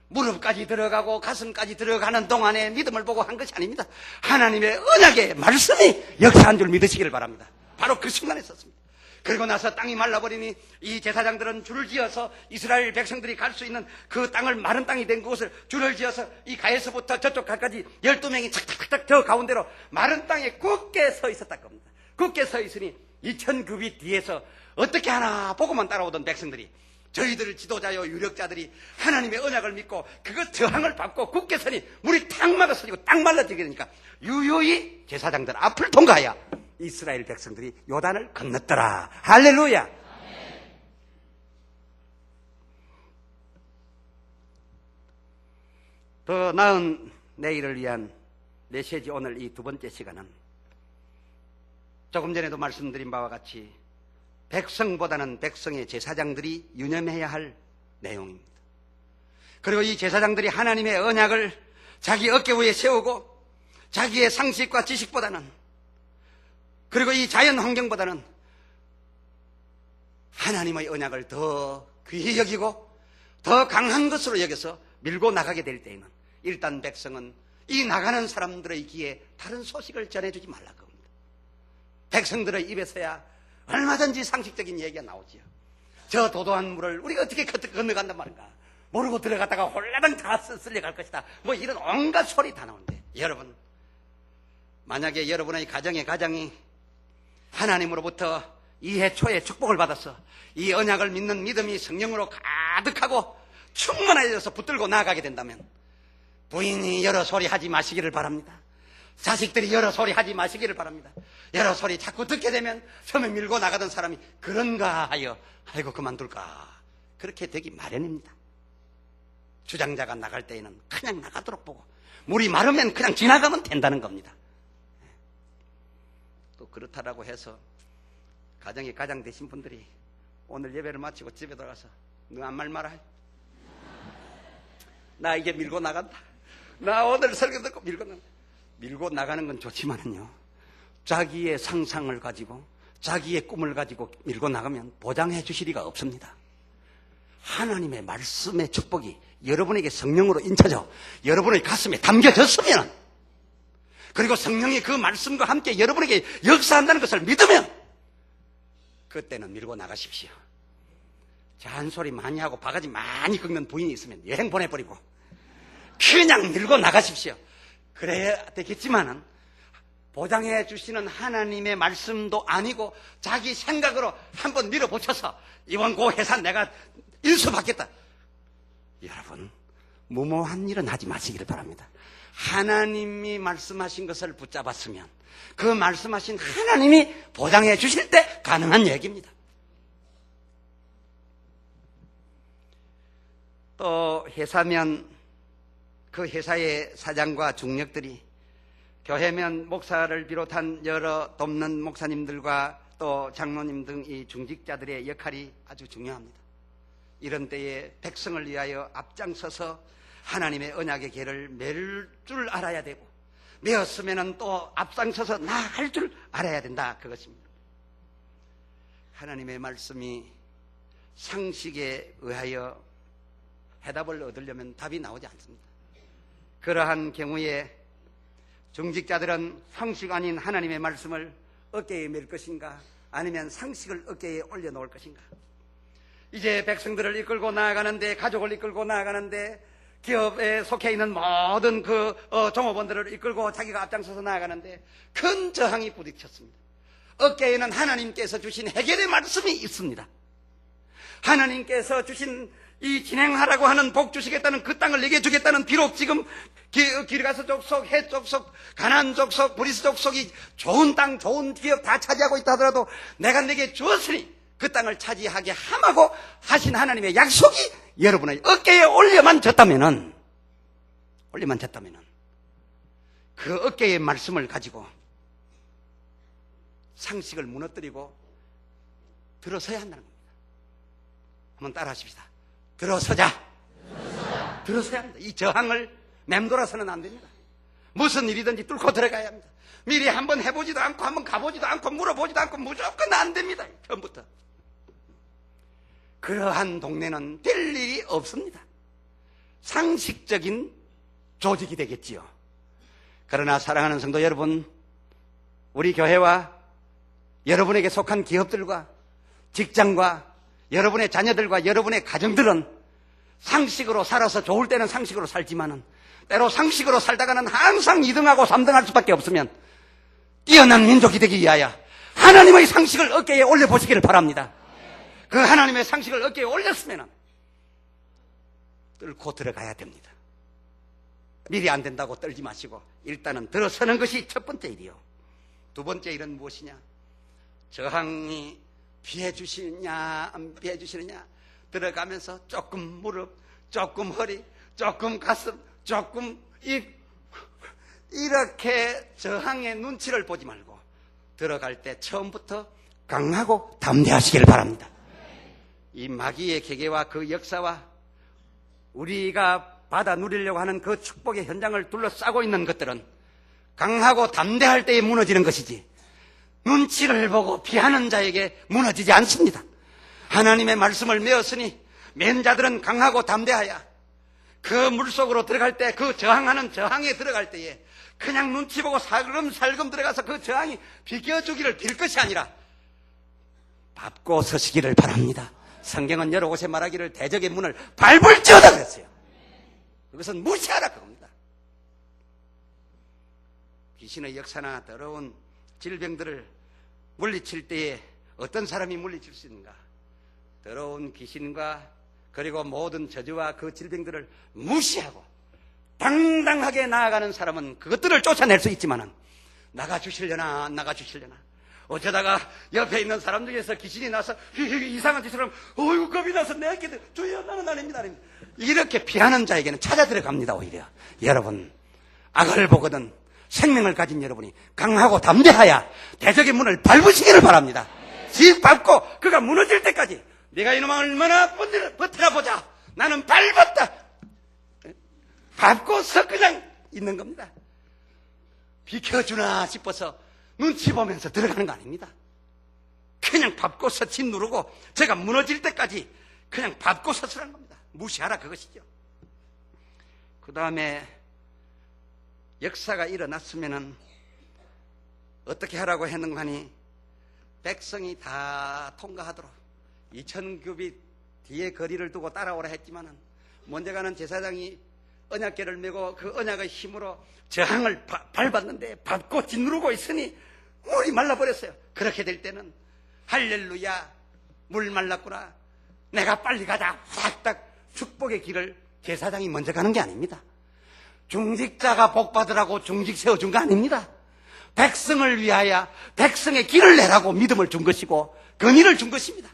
무릎까지 들어가고 가슴까지 들어가는 동안에 믿음을 보고 한 것이 아닙니다. 하나님의 언약의 말씀이 역사한 줄 믿으시기를 바랍니다. 바로 그 순간에 썼습니다. 그리고 나서 땅이 말라버리니 이 제사장들은 줄을 지어서 이스라엘 백성들이 갈 수 있는 그 땅을, 마른 땅이 된 그곳을 줄을 지어서 이 가에서부터 저쪽 가까지 12명이 착착착 저 가운데로 마른 땅에 굳게 서 있었다 겁니다. 굳게 서 있으니 2000급이 뒤에서 어떻게 하나 보고만 따라오던 백성들이, 저희들 지도자요 유력자들이 하나님의 언약을 믿고 그것 저항을 받고 굳게 서니 물이 탁 막아서지고 딱 말라지게 되니까 유유히 제사장들 앞을 통과하여 이스라엘 백성들이 요단을 건넜더라. 할렐루야. 더 나은 내일을 위한 메시지, 오늘 이 두 번째 시간은 조금 전에도 말씀드린 바와 같이 백성보다는 백성의 제사장들이 유념해야 할 내용입니다. 그리고 이 제사장들이 하나님의 언약을 자기 어깨 위에 세우고 자기의 상식과 지식보다는, 그리고 이 자연 환경보다는 하나님의 언약을 더 귀히 여기고 더 강한 것으로 여겨서 밀고 나가게 될 때에는 일단 백성은 이 나가는 사람들의 귀에 다른 소식을 전해주지 말라고 합니다. 백성들의 입에서야 얼마든지 상식적인 얘기가 나오지요. 저 도도한 물을 우리가 어떻게 건너간단 말인가, 모르고 들어갔다가 홀라당 다 쓸려갈 것이다, 뭐 이런 온갖 소리 다 나오는데, 여러분, 만약에 여러분의 가정이 하나님으로부터 이해 초에 축복을 받아서 이 언약을 믿는 믿음이 성령으로 가득하고 충만해져서 붙들고 나아가게 된다면 부인이 여러 소리 하지 마시기를 바랍니다. 자식들이 여러 소리 하지 마시기를 바랍니다. 여러 소리 자꾸 듣게 되면 처음에 밀고 나가던 사람이 그런가 하여 아이고 그만둘까, 그렇게 되기 마련입니다. 주장자가 나갈 때에는 그냥 나가도록 보고 물이 마르면 그냥 지나가면 된다는 겁니다. 또 그렇다라고 해서 가정의 가장 되신 분들이 오늘 예배를 마치고 집에 들어가서 너 아무 말 마라, 나 이제 밀고 나간다, 나 오늘 설교 듣고 밀고 나가는 건 좋지만은요, 자기의 상상을 가지고 자기의 꿈을 가지고 밀고 나가면 보장해 주실 리가 없습니다. 하나님의 말씀의 축복이 여러분에게 성령으로 인쳐져 여러분의 가슴에 담겨졌으면, 그리고 성령이 그 말씀과 함께 여러분에게 역사한다는 것을 믿으면 그때는 밀고 나가십시오. 잔소리 많이 하고 바가지 많이 긁는 부인이 있으면 여행 보내버리고 그냥 밀고 나가십시오. 그래야 되겠지만은 보장해 주시는 하나님의 말씀도 아니고 자기 생각으로 한번 밀어붙여서 이번 그 회사 내가 인수받겠다, 여러분 무모한 일은 하지 마시기를 바랍니다. 하나님이 말씀하신 것을 붙잡았으면 그 말씀하신 하나님이 보장해 주실 때 가능한 얘기입니다. 또 회사면 그 회사의 사장과 중력들이, 교회면 목사를 비롯한 여러 돕는 목사님들과 또 장로님 등 이 중직자들의 역할이 아주 중요합니다. 이런 때에 백성을 위하여 앞장서서 하나님의 언약의 길을 맬 줄 알아야 되고, 메었으면 또 앞장서서 나아갈 줄 알아야 된다, 그것입니다. 하나님의 말씀이 상식에 의하여 해답을 얻으려면 답이 나오지 않습니다. 그러한 경우에 중직자들은 상식 아닌 하나님의 말씀을 어깨에 맬 것인가, 아니면 상식을 어깨에 올려놓을 것인가. 이제 백성들을 이끌고 나아가는데, 가족을 이끌고 나아가는데, 기업에 속해 있는 모든 그 종업원들을 이끌고 자기가 앞장서서 나아가는데 큰 저항이 부딪혔습니다. 어깨에는 하나님께서 주신 해결의 말씀이 있습니다. 하나님께서 주신 이 진행하라고 하는 복 주시겠다는 그 땅을 내게 주겠다는, 비록 지금 기르가스 족속, 헷 족속, 가나안 족속, 브리스 족속이 좋은 땅, 좋은 기업 다 차지하고 있다 하더라도 내가 내게 주었으니 그 땅을 차지하게 함하고 하신 하나님의 약속이 여러분의 어깨에 올려만 졌다면은 그 어깨의 말씀을 가지고 상식을 무너뜨리고 들어서야 한다는 겁니다. 한번 따라 하십시다. 들어서자. 들어서야 합니다. 이 저항을 맴돌아서는 안 됩니다. 무슨 일이든지 뚫고 들어가야 합니다. 미리 한번 해보지도 않고 한번 가보지도 않고 물어보지도 않고 무조건 안 됩니다. 처음부터. 그러한 동네는 될 일이 없습니다. 상식적인 조직이 되겠지요. 그러나 사랑하는 성도 여러분, 우리 교회와 여러분에게 속한 기업들과 직장과 여러분의 자녀들과 여러분의 가정들은 상식으로 살아서 좋을 때는 상식으로 살지만은 때로 상식으로 살다가는 항상 2등하고 3등할 수밖에 없으면 뛰어난 민족이 되기 위하여 하나님의 상식을 어깨에 올려보시기를 바랍니다. 그 하나님의 상식을 어깨에 올렸으면 뚫고 들어가야 됩니다. 미리 안 된다고 떨지 마시고 일단은 들어서는 것이 첫 번째 일이요. 두 번째 일은 무엇이냐? 저항이 피해 주시느냐 안 피해 주시느냐, 들어가면서 조금 무릎, 조금 허리, 조금 가슴, 조금 입, 이렇게 저항의 눈치를 보지 말고 들어갈 때 처음부터 강하고 담대하시기를 바랍니다. 이 마귀의 계계와 그 역사와 우리가 받아 누리려고 하는 그 축복의 현장을 둘러싸고 있는 것들은 강하고 담대할 때에 무너지는 것이지 눈치를 보고 피하는 자에게 무너지지 않습니다. 하나님의 말씀을 메었으니 맨 자들은 강하고 담대하여 그 물속으로 들어갈 때, 그 저항하는 저항에 들어갈 때에 그냥 눈치 보고 살금살금 들어가서 그 저항이 비껴주기를 빌 것이 아니라 밟고 서시기를 바랍니다. 성경은 여러 곳에 말하기를 대적의 문을 밟을지어다 그랬어요. 그것은 무시하라 그겁니다. 귀신의 역사나 더러운 질병들을 물리칠 때에 어떤 사람이 물리칠 수 있는가? 더러운 귀신과 그리고 모든 저주와 그 질병들을 무시하고 당당하게 나아가는 사람은 그것들을 쫓아낼 수 있지만은 나가주시려나 안 나가주시려나, 어쩌다가 옆에 있는 사람 중에서 귀신이 나서 이상한 짓을 하면 어이구 겁이 나서 내 애기들 주여 나는 아닙니다. 이렇게 피하는 자에게는 찾아 들어갑니다. 오히려 여러분, 악을 보거든 생명을 가진 여러분이 강하고 담대하여 대적의 문을 밟으시기를 바랍니다. 집 밟고 그가 무너질 때까지 네가 이놈아 얼마나 버티나 보자, 나는 밟았다, 밟고서 그냥 있는 겁니다. 비켜주나 싶어서 눈치 보면서 들어가는 거 아닙니다. 그냥 밟고서 짓누르고 제가 무너질 때까지 그냥 밟고서 서라는 겁니다. 무시하라 그것이죠. 그 다음에 역사가 일어났으면은 어떻게 하라고 했는가 하니 백성이 다 통과하도록 2000규빗 뒤에 거리를 두고 따라오라 했지만은 먼저 가는 제사장이 언약궤를 메고 그 언약의 힘으로 저항을 밟았는데 밟고 짓누르고 있으니 물이 말라버렸어요. 그렇게 될 때는 할렐루야 물 말랐구나, 내가 빨리 가자, 확딱 축복의 길을 제사장이 먼저 가는 게 아닙니다. 중직자가 복받으라고 중직 세워준 거 아닙니다. 백성을 위하여 백성의 길을 내라고 믿음을 준 것이고 건의를 준 것입니다.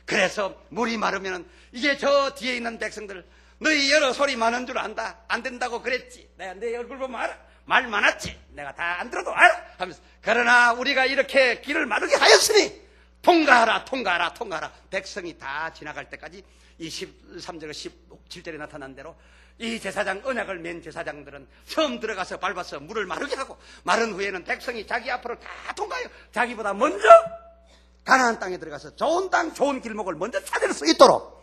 그래서 물이 마르면 이게 저 뒤에 있는 백성들, 너희 여러 소리 많은 줄 안다, 안 된다고 그랬지, 내가 내 얼굴 보면 알아, 말 많았지, 내가 다 안 들어도 알아 하면서, 그러나 우리가 이렇게 길을 마르게 하였으니 통과하라 통과하라 통과하라. 백성이 다 지나갈 때까지 이 13절 17절에 나타난 대로 이 제사장, 언약을 맨 제사장들은 처음 들어가서 밟아서 물을 마르게 하고, 마른 후에는 백성이 자기 앞으로 다 통과해요. 자기보다 먼저 가나안 땅에 들어가서 좋은 땅, 좋은 길목을 먼저 찾을 수 있도록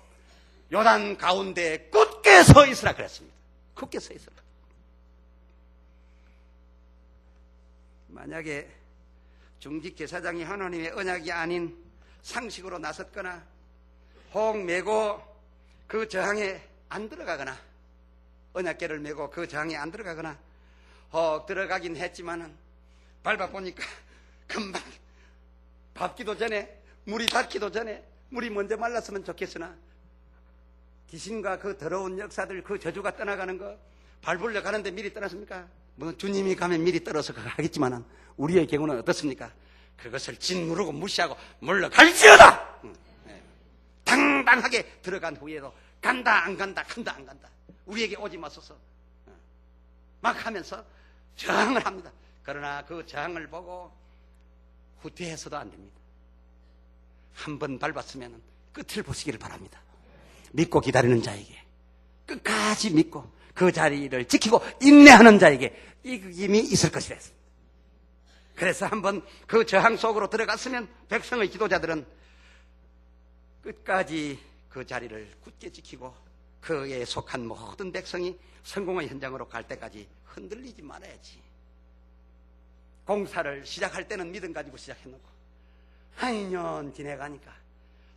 요단 가운데 굳게 서 있으라 그랬습니다. 굳게 서 있으라. 만약에 중직 제사장이 하나님의 언약이 아닌 상식으로 나섰거나 혹 메고 그 저항에 안 들어가거나, 언약궤를 메고 그 저항에 안 들어가거나 혹 들어가긴 했지만은 밟아보니까 금방 밟기도 전에, 물이 닿기도 전에 물이 먼저 말랐으면 좋겠으나 귀신과 그 더러운 역사들, 그 저주가 떠나가는 거 밟으려 가는데 미리 떠났습니까? 뭐 주님이 가면 미리 떨어서 하겠지만은 우리의 경우는 어떻습니까? 그것을 짓누르고 무시하고 물러갈지어다. 당당하게 들어간 후에도 간다 안 간다 간다 안 간다 우리에게 오지 마소서 막 하면서 저항을 합니다. 그러나 그 저항을 보고 후퇴해서도 안 됩니다. 한번 밟았으면 끝을 보시기를 바랍니다. 믿고 기다리는 자에게, 끝까지 믿고 그 자리를 지키고 인내하는 자에게 이김이 있을 것이라 했습니다. 그래서 한번 그 저항 속으로 들어갔으면 백성의 지도자들은 끝까지 그 자리를 굳게 지키고 그에 속한 모든 백성이 성공의 현장으로 갈 때까지 흔들리지 말아야지. 공사를 시작할 때는 믿음 가지고 시작해놓고 한 2년 지내가니까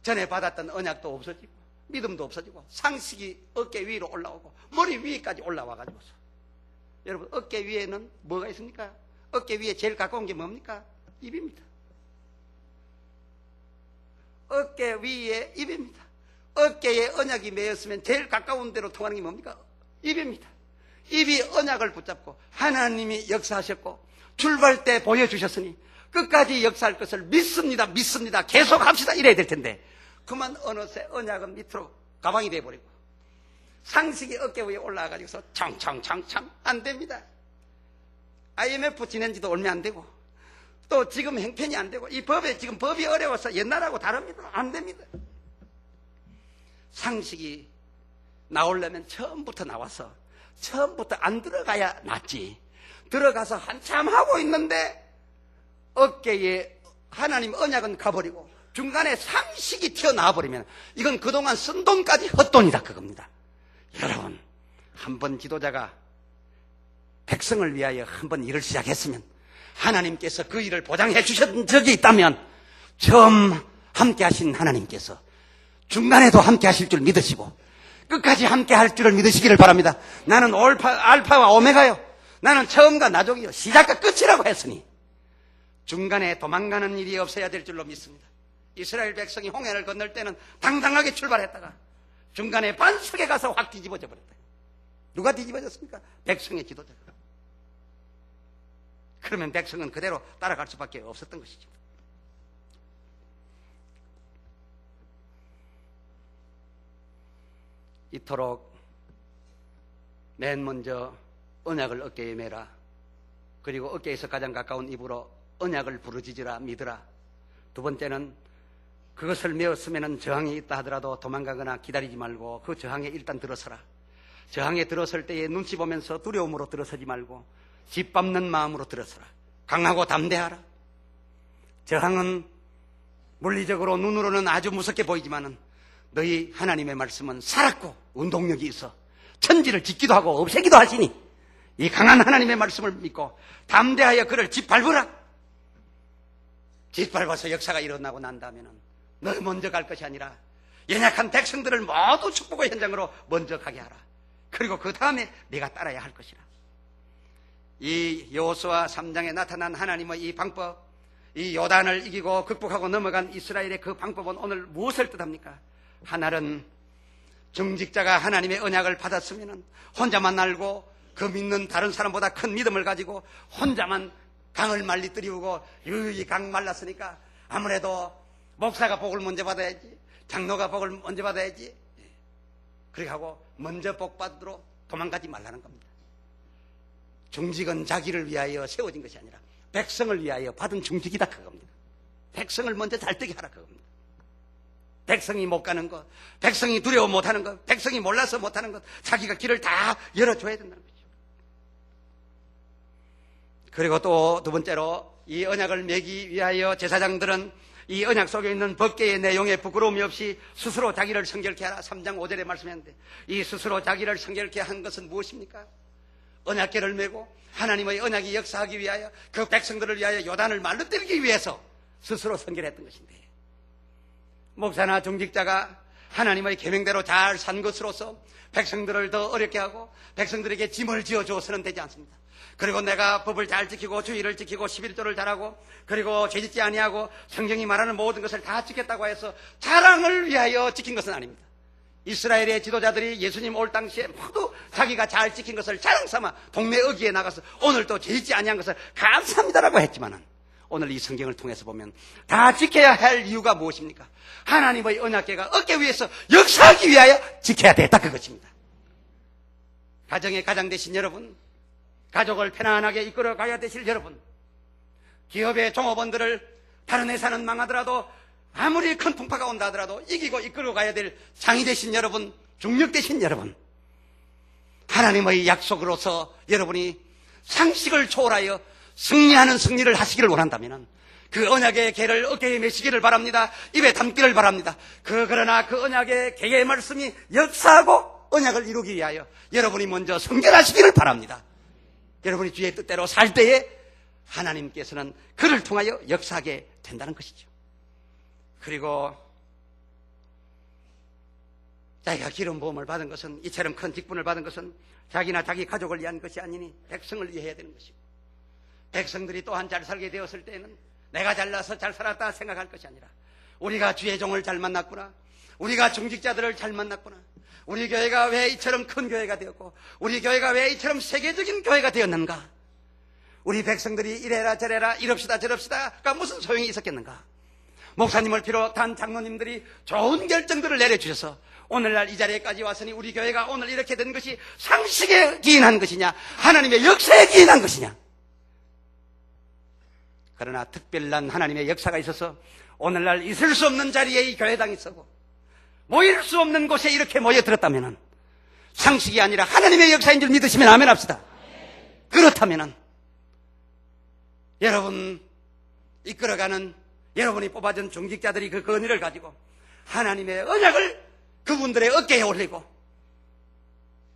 전에 받았던 언약도 없어지고 믿음도 없어지고 상식이 어깨 위로 올라오고 머리 위까지 올라와가지고서 여러분 어깨 위에는 뭐가 있습니까? 어깨 위에 제일 가까운 게 뭡니까? 입입니다. 어깨 위에 입입니다. 어깨에 언약이 매였으면 제일 가까운 데로 통하는 게 뭡니까? 입입니다. 입이 언약을 붙잡고 하나님이 역사하셨고 출발 때 보여주셨으니 끝까지 역사할 것을 믿습니다. 믿습니다. 계속합시다. 이래야 될 텐데 그만 어느새 언약은 밑으로 가방이 돼버리고 상식이 어깨 위에 올라와가지고서 청청청청 안 됩니다. IMF 지낸 지도 얼마 안 되고 또 지금 형편이 안 되고 이 법에 지금 법이 어려워서 옛날하고 다릅니다. 안 됩니다. 상식이 나오려면 처음부터 나와서 처음부터 안 들어가야 낫지. 들어가서 한참 하고 있는데 어깨에 하나님 언약은 가버리고 중간에 상식이 튀어나와 버리면 이건 그동안 쓴 돈까지 헛돈이다 그겁니다. 여러분 한번 지도자가 백성을 위하여 한번 일을 시작했으면 하나님께서 그 일을 보장해 주셨던 적이 있다면 처음 함께 하신 하나님께서 중간에도 함께 하실 줄 믿으시고 끝까지 함께 할 줄을 믿으시기를 바랍니다. 나는 알파와 오메가요. 나는 처음과 나중이요. 시작과 끝이라고 했으니 중간에 도망가는 일이 없어야 될 줄로 믿습니다. 이스라엘 백성이 홍해를 건널 때는 당당하게 출발했다가 중간에 반석에 가서 확 뒤집어져 버렸다. 누가 뒤집어졌습니까? 백성의 지도자가. 그러면 백성은 그대로 따라갈 수밖에 없었던 것이죠. 이토록 맨 먼저 언약을 어깨에 매라. 그리고 어깨에서 가장 가까운 입으로 언약을 부르짖으라 믿으라. 두 번째는 그것을 메었으면 저항이 있다 하더라도 도망가거나 기다리지 말고 그 저항에 일단 들어서라. 저항에 들어설 때에 눈치 보면서 두려움으로 들어서지 말고 짓밟는 마음으로 들어서라. 강하고 담대하라. 저항은 물리적으로 눈으로는 아주 무섭게 보이지만은 너희 하나님의 말씀은 살았고 운동력이 있어 천지를 짓기도 하고 없애기도 하시니 이 강한 하나님의 말씀을 믿고 담대하여 그를 짓밟으라. 짓밟아서 역사가 일어나고 난 다음에는 너 먼저 갈 것이 아니라 연약한 백성들을 모두 축복의 현장으로 먼저 가게 하라. 그리고 그 다음에 네가 따라야 할 것이라. 이 여호수아 3장에 나타난 하나님의 이 방법, 이 요단을 이기고 극복하고 넘어간 이스라엘의 그 방법은 오늘 무엇을 뜻합니까? 하나는 정직자가 하나님의 언약을 받았으면 혼자만 알고 그 믿는 다른 사람보다 큰 믿음을 가지고 혼자만 강을 말리 들이우고 유유히 강 말랐으니까 아무래도 목사가 복을 먼저 받아야지, 장로가 복을 먼저 받아야지, 그렇게 하고 먼저 복 받으러 도망가지 말라는 겁니다. 중직은 자기를 위하여 세워진 것이 아니라 백성을 위하여 받은 중직이다 그겁니다. 백성을 먼저 잘되게 하라 그겁니다. 백성이 못 가는 것, 백성이 두려워 못하는 것, 백성이 몰라서 못하는 것, 자기가 길을 다 열어줘야 된다는 거죠. 그리고 또 두 번째로 이 언약을 매기 위하여 제사장들은 이 언약 속에 있는 법궤의 내용에 부끄러움이 없이 스스로 자기를 성결케 하라. 3장 5절에 말씀했는데 이 스스로 자기를 성결케 한 것은 무엇입니까? 언약궤를 메고 하나님의 언약이 역사하기 위하여 그 백성들을 위하여 요단을 말로 때리기 위해서 스스로 성결했던 것인데 목사나 중직자가 하나님의 계명대로 잘 산 것으로서 백성들을 더 어렵게 하고 백성들에게 짐을 지어주어서는 되지 않습니다. 그리고 내가 법을 잘 지키고 주의를 지키고 11조를 잘하고 그리고 죄짓지 아니하고 성경이 말하는 모든 것을 다 지켰다고 해서 자랑을 위하여 지킨 것은 아닙니다. 이스라엘의 지도자들이 예수님 올 당시에 모두 자기가 잘 지킨 것을 자랑삼아 동네 어귀에 나가서 오늘도 죄짓지 아니한 것을 감사합니다라고 했지만은 오늘 이 성경을 통해서 보면 다 지켜야 할 이유가 무엇입니까? 하나님의 언약궤가 어깨 위에서 역사하기 위하여 지켜야 되겠다, 그것입니다. 가정의 가장 되신 여러분, 가족을 편안하게 이끌어 가야 되실 여러분, 기업의 종업원들을 다른 회사는 망하더라도 아무리 큰 풍파가 온다 하더라도 이기고 이끌어 가야 될 장이 되신 여러분, 중력 되신 여러분, 하나님의 약속으로서 여러분이 상식을 초월하여 승리하는 승리를 하시기를 원한다면 그 언약의 개를 어깨에 메시기를 바랍니다. 입에 담기를 바랍니다. 그러나 그 언약의 개의 말씀이 역사하고 언약을 이루기 위하여 여러분이 먼저 성결하시기를 바랍니다. 여러분이 주의 뜻대로 살 때에 하나님께서는 그를 통하여 역사하게 된다는 것이죠. 그리고 자기가 기름 부음을 받은 것은, 이처럼 큰 직분을 받은 것은 자기나 자기 가족을 위한 것이 아니니 백성을 위해 해야 되는 것이고, 백성들이 또한 잘 살게 되었을 때는 내가 잘나서 잘 살았다 생각할 것이 아니라 우리가 주의 종을 잘 만났구나, 우리가 중직자들을 잘 만났구나, 우리 교회가 왜 이처럼 큰 교회가 되었고 우리 교회가 왜 이처럼 세계적인 교회가 되었는가, 우리 백성들이 이래라 저래라 이럽시다 저럽시다가 무슨 소용이 있었겠는가. 목사님을 비롯한 장로님들이 좋은 결정들을 내려주셔서 오늘날 이 자리에까지 왔으니 우리 교회가 오늘 이렇게 된 것이 상식에 기인한 것이냐, 하나님의 역사에 기인한 것이냐. 그러나 특별한 하나님의 역사가 있어서 오늘날 있을 수 없는 자리에 이 교회당이 서고 모일 수 없는 곳에 이렇게 모여들었다면 상식이 아니라 하나님의 역사인 줄 믿으시면 아멘 합시다. 그렇다면 여러분 이끌어가는 여러분이 뽑아준 중직자들이 그 권위를 가지고 하나님의 언약을 그분들의 어깨에 올리고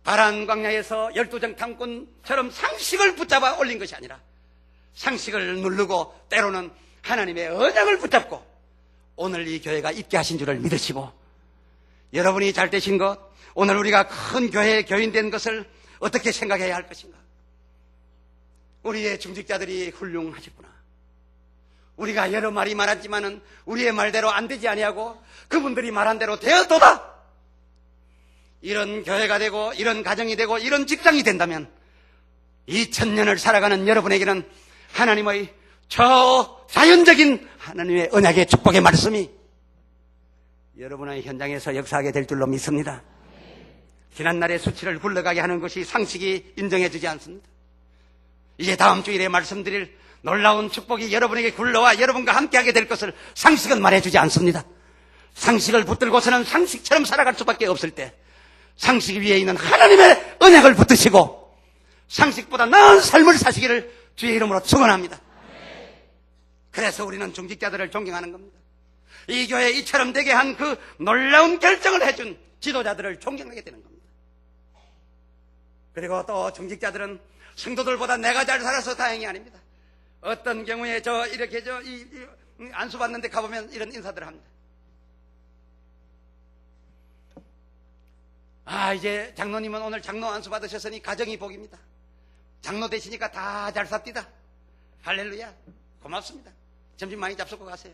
바란 광야에서 12정 탐꾼처럼 상식을 붙잡아 올린 것이 아니라 상식을 누르고 때로는 하나님의 언약을 붙잡고 오늘 이 교회가 있게 하신 줄을 믿으시고, 여러분이 잘 되신 것, 오늘 우리가 큰 교회의 교인 된 것을 어떻게 생각해야 할 것인가. 우리의 중직자들이 훌륭하셨구나. 우리가 여러 말이 많았지만은 우리의 말대로 안 되지 아니하고 그분들이 말한 대로 되어도다. 이런 교회가 되고 이런 가정이 되고 이런 직장이 된다면 2000년을 살아가는 여러분에게는 하나님의 저자연적인 하나님의 언약의 축복의 말씀이 여러분의 현장에서 역사하게 될 줄로 믿습니다. 지난날의 수치를 굴러가게 하는 것이 상식이 인정해주지 않습니다. 이제 다음 주일에 말씀드릴 놀라운 축복이 여러분에게 굴러와 여러분과 함께하게 될 것을 상식은 말해주지 않습니다. 상식을 붙들고서는 상식처럼 살아갈 수밖에 없을 때 상식 위에 있는 하나님의 언약을 붙드시고 상식보다 나은 삶을 사시기를 주의 이름으로 축원합니다. 그래서 우리는 중직자들을 존경하는 겁니다. 이 교회 이처럼 되게 한 그 놀라운 결정을 해준 지도자들을 존경하게 되는 겁니다. 그리고 또 중직자들은 성도들보다 내가 잘 살아서 다행이 아닙니다. 어떤 경우에 이렇게 안수 받는데 가보면 이런 인사들을 합니다. 이제 장로님은 오늘 장로 안수 받으셨으니 가정이 복입니다. 장로 되시니까 다 잘 삽디다. 할렐루야. 고맙습니다. 점심 많이 잡수고 가세요.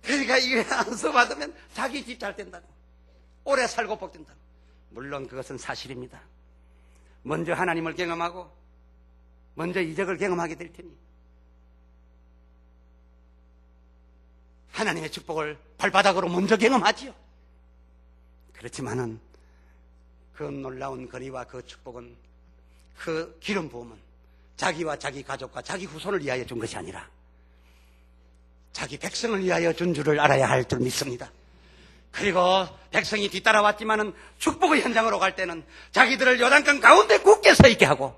그러니까 이 안수 받으면 자기 집 잘 된다고, 오래 살고 복된다고. 물론 그것은 사실입니다. 먼저 하나님을 경험하고 먼저 이적을 경험하게 될 테니 하나님의 축복을 발바닥으로 먼저 경험하지요. 그렇지만은 그 놀라운 거리와 그 축복은, 그 기름 부음은 자기와 자기 가족과 자기 후손을 위하여 준 것이 아니라 자기 백성을 위하여 준 줄을 알아야 할 줄 믿습니다. 그리고 백성이 뒤따라왔지만은 축복의 현장으로 갈 때는 자기들을 요단강 가운데 굳게 서 있게 하고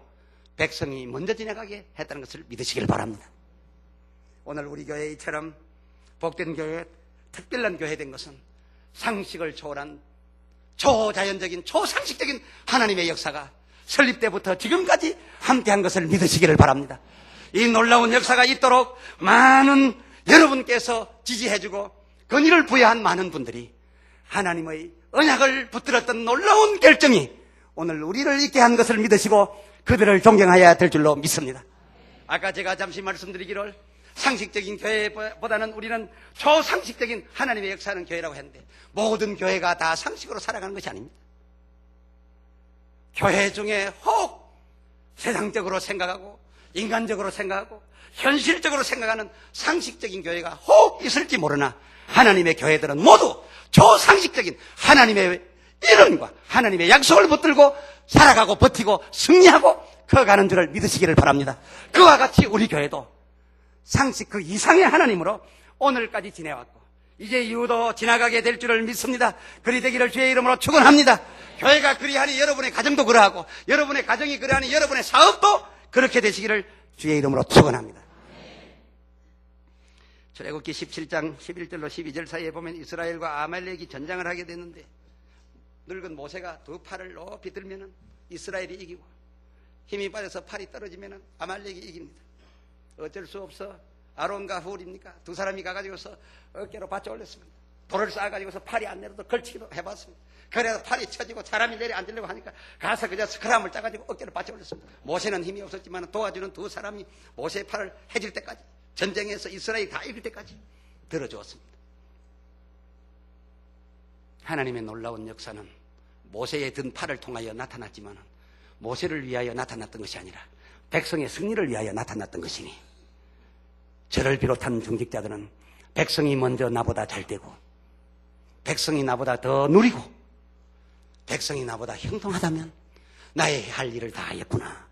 백성이 먼저 지나가게 했다는 것을 믿으시길 바랍니다. 오늘 우리 교회 이처럼 복된 교회, 특별한 교회 된 것은 상식을 초월한 초자연적인 초상식적인 하나님의 역사가 설립 때부터 지금까지 함께한 것을 믿으시기를 바랍니다. 이 놀라운 역사가 있도록 많은 여러분께서 지지해주고 건의를 부여한 많은 분들이 하나님의 언약을 붙들었던 놀라운 결정이 오늘 우리를 있게 한 것을 믿으시고 그들을 존경해야 될 줄로 믿습니다. 아까 제가 잠시 말씀드리기를 상식적인 교회보다는 우리는 초상식적인 하나님의 역사하는 교회라고 했는데, 모든 교회가 다 상식으로 살아가는 것이 아닙니다. 교회 중에 혹 세상적으로 생각하고 인간적으로 생각하고 현실적으로 생각하는 상식적인 교회가 혹 있을지 모르나 하나님의 교회들은 모두 초상식적인 하나님의 이름과 하나님의 약속을 붙들고 살아가고 버티고 승리하고 커가는 줄을 믿으시기를 바랍니다. 그와 같이 우리 교회도 상식 그 이상의 하나님으로 오늘까지 지내왔고 이제 이후도 지나가게 될 줄을 믿습니다. 그리 되기를 주의 이름으로 축원합니다. 교회가 그리하니 여러분의 가정도 그러하고 여러분의 가정이 그러하니 여러분의 사업도 그렇게 되시기를 주의 이름으로 축원합니다. 출애굽기 17장 11절로 12절 사이에 보면 이스라엘과 아말렉이 전장을 하게 됐는데 늙은 모세가 두 팔을 높이 들면은 이스라엘이 이기고 힘이 빠져서 팔이 떨어지면은 아말렉이 이깁니다. 어쩔 수 없어 아론과 훌입니까? 두 사람이 가가지고서 어깨로 받쳐 올렸습니다. 돌을 쌓아가지고서 팔이 안 내려도 걸치기도 해봤습니다. 그래서 팔이 쳐지고 사람이 내려앉으려고 하니까 가서 그저 스크람을 짜가지고 어깨를 받쳐 올렸습니다. 모세는 힘이 없었지만 도와주는 두 사람이 모세의 팔을 해줄 때까지 전쟁에서 이스라엘이 다 이길 때까지 들어주었습니다. 하나님의 놀라운 역사는 모세의 든 팔을 통하여 나타났지만 모세를 위하여 나타났던 것이 아니라 백성의 승리를 위하여 나타났던 것이니 저를 비롯한 중직자들은 백성이 먼저 나보다 잘 되고 백성이 나보다 더 누리고 백성이 나보다 형통하다면 나의 할 일을 다 했구나.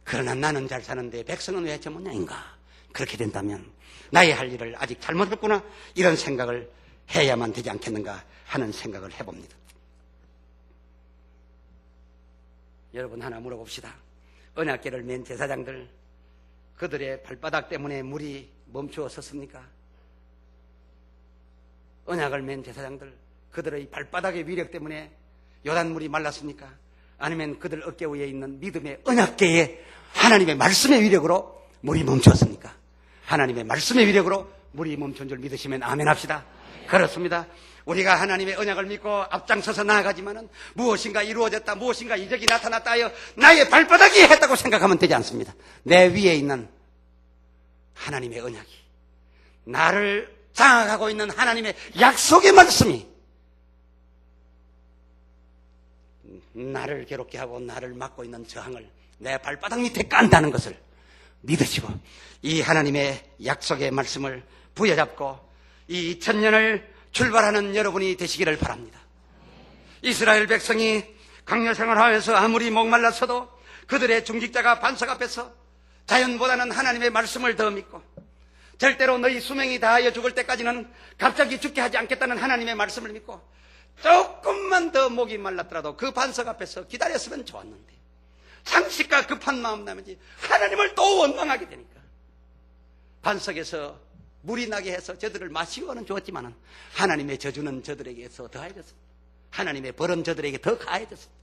그러나 나는 잘 사는데 백성은 왜 저 모양인가? 그렇게 된다면 나의 할 일을 아직 잘못했구나. 이런 생각을 해야만 되지 않겠는가 하는 생각을 해봅니다. 여러분 하나 물어봅시다. 언약궤를 맨 제사장들 그들의 발바닥 때문에 물이 멈추어 섰습니까? 언약을 맨 제사장들 그들의 발바닥의 위력 때문에 요단물이 말랐습니까? 아니면 그들 어깨 위에 있는 믿음의 언약궤에 하나님의 말씀의 위력으로 물이 멈추었습니까? 하나님의 말씀의 위력으로 물이 멈춘 줄 믿으시면 아멘 합시다. 그렇습니다. 우리가 하나님의 언약을 믿고 앞장서서 나아가지만은 무엇인가 이루어졌다, 무엇인가 이적이 나타났다 하여 나의 발바닥이 했다고 생각하면 되지 않습니다. 내 위에 있는 하나님의 언약이, 나를 장악하고 있는 하나님의 약속의 말씀이 나를 괴롭게 하고 나를 막고 있는 저항을 내 발바닥 밑에 깐다는 것을 믿으시고 이 하나님의 약속의 말씀을 부여잡고 이 2000년을 출발하는 여러분이 되시기를 바랍니다. 이스라엘 백성이 강요 생활하면서 아무리 목말랐어도 그들의 중직자가 반석 앞에서 자연보다는 하나님의 말씀을 더 믿고 절대로 너희 수명이 다하여 죽을 때까지는 갑자기 죽게 하지 않겠다는 하나님의 말씀을 믿고 조금만 더 목이 말랐더라도 그 반석 앞에서 기다렸으면 좋았는데 상식과 급한 마음 나머지 하나님을 또 원망하게 되니까 반석에서 물이 나게 해서 저들을 마시고는 주었지만 하나님의 저주는 저들에게서 더하여졌습니다. 하나님의 벌은 저들에게 더 가해졌습니다.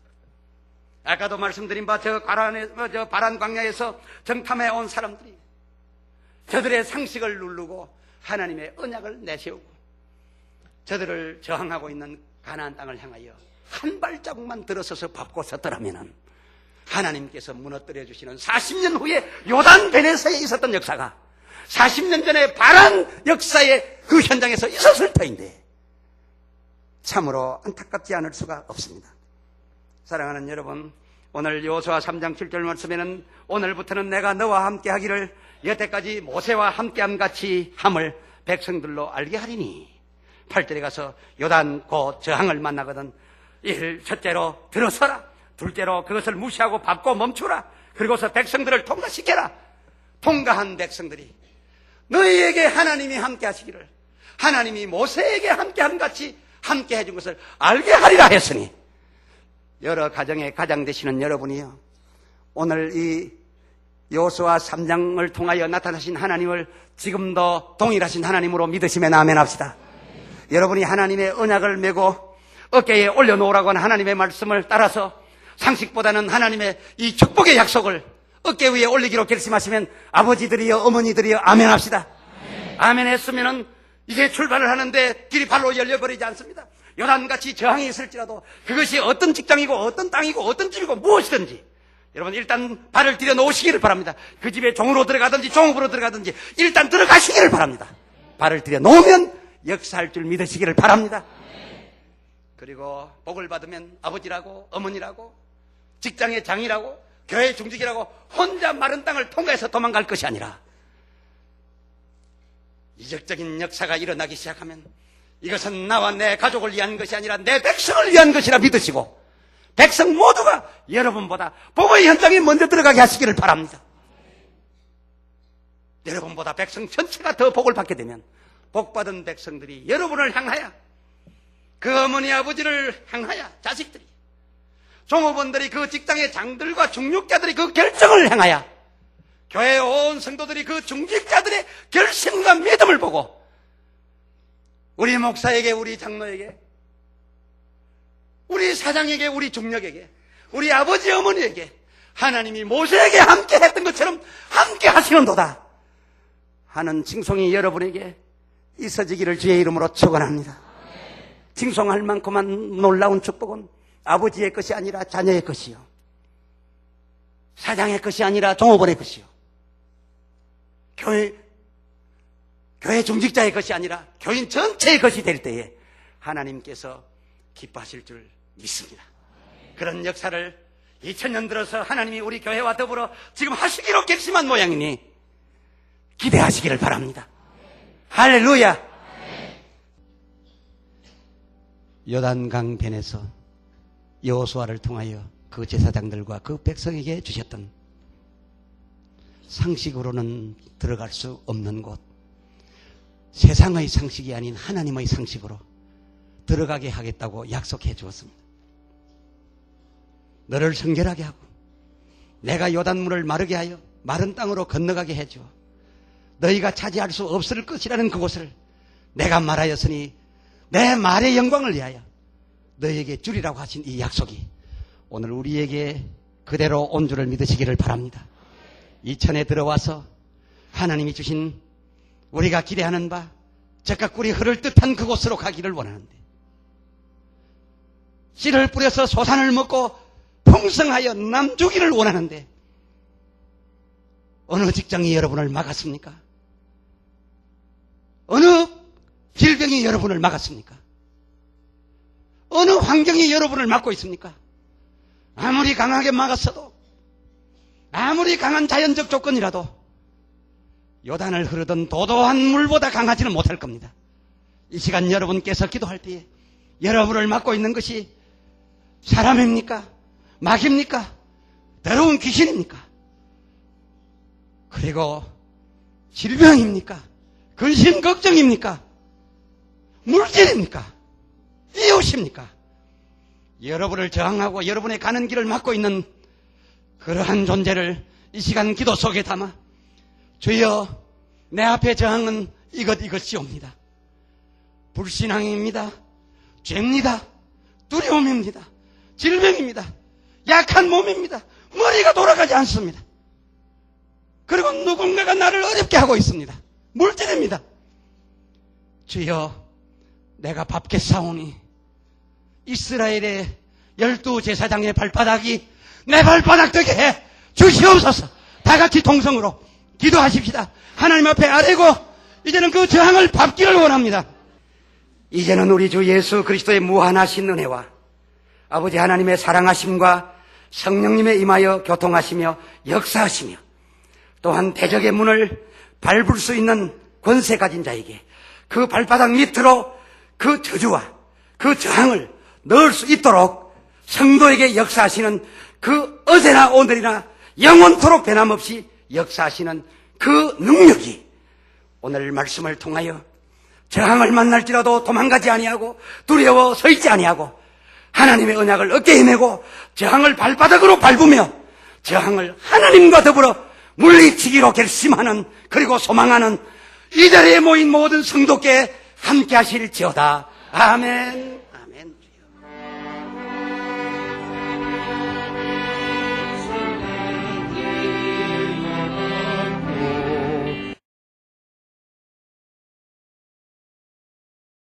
아까도 말씀드린 바 저 바란 광야에서 정탐해 온 사람들이 저들의 상식을 누르고 하나님의 언약을 내세우고 저들을 저항하고 있는 가나안 땅을 향하여 한 발자국만 들어서서 밟고 섰더라면 하나님께서 무너뜨려 주시는 40년 후에 요단 베네사에 있었던 역사가 40년 전에 바란 역사의 그 현장에서 있었을 터인데 참으로 안타깝지 않을 수가 없습니다. 사랑하는 여러분, 오늘 여호수아 3장 7절 말씀에는 오늘부터는 내가 너와 함께 하기를 여태까지 모세와 함께함 같이 함을 백성들로 알게 하리니 8절에 가서 요단 곧 저항을 만나거든 첫째로 들어서라, 둘째로 그것을 무시하고 밟고 멈추라, 그리고서 백성들을 통과시켜라. 통과한 백성들이 너희에게 하나님이 함께 하시기를 하나님이 모세에게 함께함 같이 함께 해준 것을 알게 하리라 했으니 여러 가정의 가장 되시는 여러분이요, 오늘 이 여호수아 3장을 통하여 나타나신 하나님을 지금도 동일하신 하나님으로 믿으시면 아멘 합시다. 여러분이 하나님의 언약을 메고 어깨에 올려놓으라고 하는 하나님의 말씀을 따라서 상식보다는 하나님의 이 축복의 약속을 어깨 위에 올리기로 결심하시면 아버지들이여 어머니들이여 아멘 합시다. 아멘 했으면은 이제 출발을 하는데 길이 발로 열려버리지 않습니다. 요단같이 저항이 있을지라도 그것이 어떤 직장이고 어떤 땅이고 어떤 집이고 무엇이든지 여러분 일단 발을 들여 놓으시기를 바랍니다. 그 집에 종으로 들어가든지 종업으로 들어가든지 일단 들어가시기를 바랍니다. 발을 들여 놓으면 역사할 줄 믿으시기를 바랍니다. 그리고 복을 받으면 아버지라고 어머니라고 직장의 장이라고 교회 중직이라고 혼자 마른 땅을 통과해서 도망갈 것이 아니라 이적적인 역사가 일어나기 시작하면 이것은 나와 내 가족을 위한 것이 아니라 내 백성을 위한 것이라 믿으시고 백성 모두가 여러분보다 복의 현장에 먼저 들어가게 하시기를 바랍니다. 여러분보다 백성 전체가 더 복을 받게 되면 복받은 백성들이 여러분을 향하여 그 어머니 아버지를 향하여 자식들이 종업원들이 그 직장의 장들과 중육자들이 그 결정을 향하여 교회의 온 성도들이 그 중직자들의 결심과 믿음을 보고 우리 목사에게, 우리 장로에게, 우리 사장에게, 우리 중력에게, 우리 아버지 어머니에게 하나님이 모세에게 함께 했던 것처럼 함께 하시는도다 하는 칭송이 여러분에게 있어지기를 주의 이름으로 축원합니다. 칭송할 만큼만 놀라운 축복은 아버지의 것이 아니라 자녀의 것이요, 사장의 것이 아니라 종업원의 것이요, 교회 중직자의 것이 아니라 교인 전체의 것이 될 때에 하나님께서 기뻐하실 줄 믿습니다. 그런 역사를 2000년 들어서 하나님이 우리 교회와 더불어 지금 하시기로 결심한 모양이니 기대하시기를 바랍니다. 할렐루야. 요단강 변에서 여호수아를 통하여 그 제사장들과 그 백성에게 주셨던 상식으로는 들어갈 수 없는 곳, 세상의 상식이 아닌 하나님의 상식으로 들어가게 하겠다고 약속해 주었습니다. 너를 성결하게 하고 내가 요단물을 마르게 하여 마른 땅으로 건너가게 해주어 너희가 차지할 수 없을 것이라는 그곳을 내가 말하였으니 내 말의 영광을 위하여 너희에게 주리라고 하신 이 약속이 오늘 우리에게 그대로 온 줄을 믿으시기를 바랍니다. 2000에 들어와서 하나님이 주신 우리가 기대하는 바 적각 꿀이 흐를 듯한 그곳으로 가기를 원하는데, 씨를 뿌려서 소산을 먹고 풍성하여 남주기를 원하는데 어느 직장이 여러분을 막았습니까? 어느 질병이 여러분을 막았습니까? 어느 환경이 여러분을 막고 있습니까? 아무리 강하게 막았어도, 아무리 강한 자연적 조건이라도 요단을 흐르던 도도한 물보다 강하지는 못할 겁니다. 이 시간 여러분께서 기도할 때에 여러분을 막고 있는 것이 사람입니까? 마귀입니까? 더러운 귀신입니까? 그리고 질병입니까? 근심 걱정입니까? 물질입니까? 이웃입니까? 여러분을 저항하고 여러분의 가는 길을 막고 있는 그러한 존재를 이 시간 기도 속에 담아, 주여 내 앞에 저항은 이것이옵니다. 불신앙입니다. 죄입니다. 두려움입니다. 질병입니다. 약한 몸입니다. 머리가 돌아가지 않습니다. 그리고 누군가가 나를 어렵게 하고 있습니다. 물질입니다. 주여 내가 밥겠사오니 이스라엘의 12제사장의 발바닥이 내 발바닥 되게 해 주시옵소서. 다 같이 동성으로 기도하십시다. 하나님 앞에 아뢰고 이제는 그 저항을 밟기를 원합니다. 이제는 우리 주 예수 그리스도의 무한하신 은혜와 아버지 하나님의 사랑하심과 성령님의 임하여 교통하시며 역사하시며 또한 대적의 문을 밟을 수 있는 권세 가진 자에게 그 발바닥 밑으로 그 저주와 그 저항을 넣을 수 있도록 성도에게 역사하시는 그 어제나 오늘이나 영원토록 변함없이 역사하시는 그 능력이 오늘 말씀을 통하여 저항을 만날지라도 도망가지 아니하고 두려워 서 있지 아니하고 하나님의 언약을 어깨에 메고 저항을 발바닥으로 밟으며 저항을 하나님과 더불어 물리치기로 결심하는, 그리고 소망하는 이 자리에 모인 모든 성도께 함께 하실지어다. 아멘.